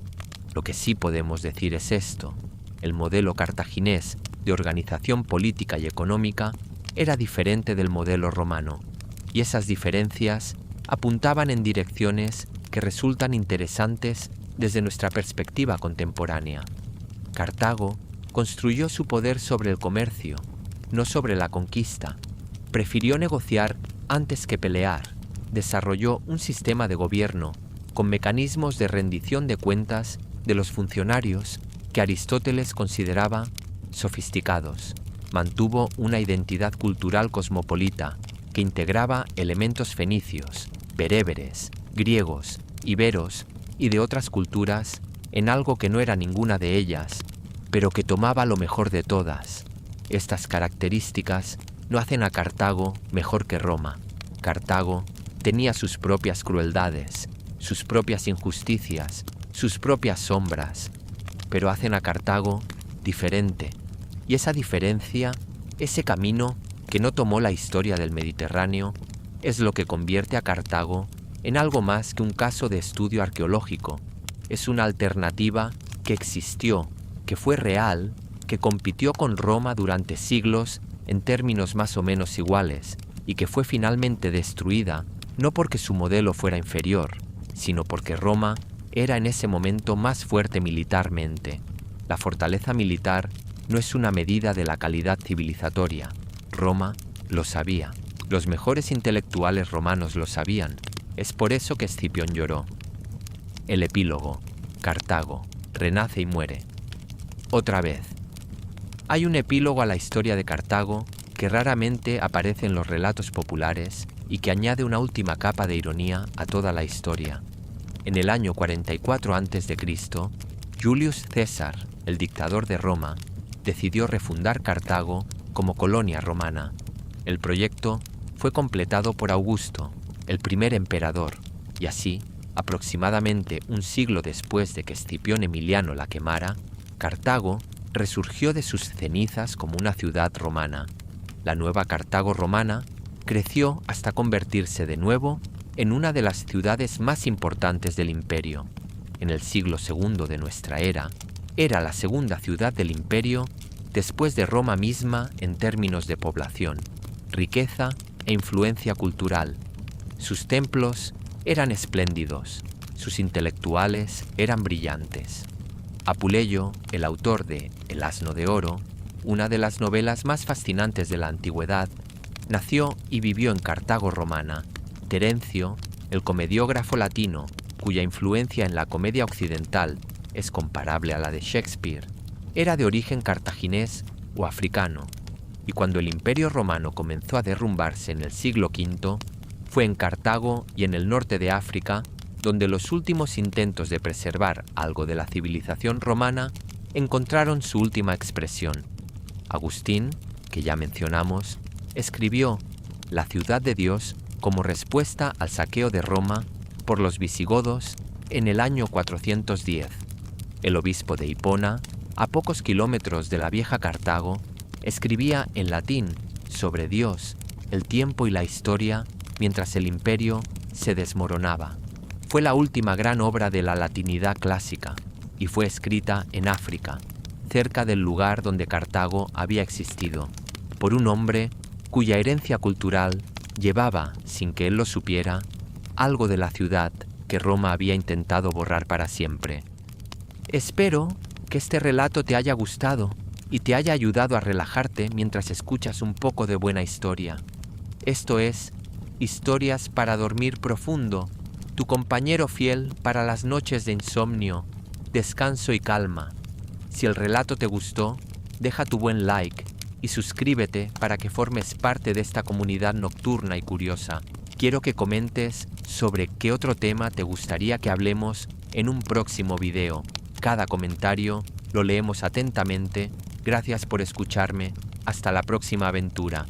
Lo que sí podemos decir es esto: el modelo cartaginés de organización política y económica era diferente del modelo romano. y esas diferencias apuntaban en direcciones que resultan interesantes desde nuestra perspectiva contemporánea. Cartago construyó su poder sobre el comercio, no sobre la conquista. Prefirió negociar antes que pelear. Desarrolló un sistema de gobierno con mecanismos de rendición de cuentas de los funcionarios que Aristóteles consideraba sofisticados. Mantuvo una identidad cultural cosmopolita que integraba elementos fenicios, bereberes, griegos, iberos y de otras culturas en algo que no era ninguna de ellas, pero que tomaba lo mejor de todas. Estas características no hacen a Cartago mejor que Roma. Cartago tenía sus propias crueldades, sus propias injusticias, sus propias sombras, pero hacen a Cartago diferente. Y esa diferencia, ese camino que no tomó la historia del Mediterráneo, es lo que convierte a Cartago en algo más que un caso de estudio arqueológico. Es una alternativa que existió, que fue real, que compitió con Roma durante siglos en términos más o menos iguales, y que fue finalmente destruida no porque su modelo fuera inferior, sino porque Roma era en ese momento más fuerte militarmente. La fortaleza militar no es una medida de la calidad civilizatoria. Roma lo sabía. Los mejores intelectuales romanos lo sabían. Es por eso que Escipión lloró. El epílogo. Cartago. Renace y muere. Otra vez. Hay un epílogo a la historia de Cartago que raramente aparece en los relatos populares y que añade una última capa de ironía a toda la historia. En el año 44 a.C., Julius César, el dictador de Roma, decidió refundar Cartago como colonia romana. El proyecto fue completado por Augusto, el primer emperador, y así, aproximadamente un siglo después de que Escipión Emiliano la quemara, Cartago resurgió de sus cenizas como una ciudad romana. La nueva Cartago romana creció hasta convertirse de nuevo en una de las ciudades más importantes del imperio. En el siglo II de nuestra era, era la segunda ciudad del imperio después de Roma misma en términos de población, riqueza e influencia cultural. Sus templos eran espléndidos, sus intelectuales eran brillantes. Apuleyo, el autor de El asno de oro, una de las novelas más fascinantes de la antigüedad, nació y vivió en Cartago romana. Terencio, el comediógrafo latino, cuya influencia en la comedia occidental es comparable a la de Shakespeare, era de origen cartaginés o africano, y cuando el Imperio Romano comenzó a derrumbarse en el siglo V, fue en Cartago y en el norte de África donde los últimos intentos de preservar algo de la civilización romana encontraron su última expresión. Agustín, que ya mencionamos, escribió La ciudad de Dios como respuesta al saqueo de Roma por los visigodos en el año 410. El obispo de Hipona, a pocos kilómetros de la vieja Cartago, escribía en latín sobre Dios, el tiempo y la historia mientras el imperio se desmoronaba. Fue la última gran obra de la latinidad clásica y fue escrita en África, cerca del lugar donde Cartago había existido, por un hombre cuya herencia cultural llevaba, sin que él lo supiera, algo de la ciudad que Roma había intentado borrar para siempre. Espero que este relato te haya gustado y te haya ayudado a relajarte mientras escuchas un poco de buena historia. Esto es Historias para dormir profundo, tu compañero fiel para las noches de insomnio, descanso y calma. Si el relato te gustó, deja tu buen like y suscríbete para que formes parte de esta comunidad nocturna y curiosa. Quiero que comentes sobre qué otro tema te gustaría que hablemos en un próximo video. Cada comentario lo leemos atentamente. Gracias por escucharme. Hasta la próxima aventura.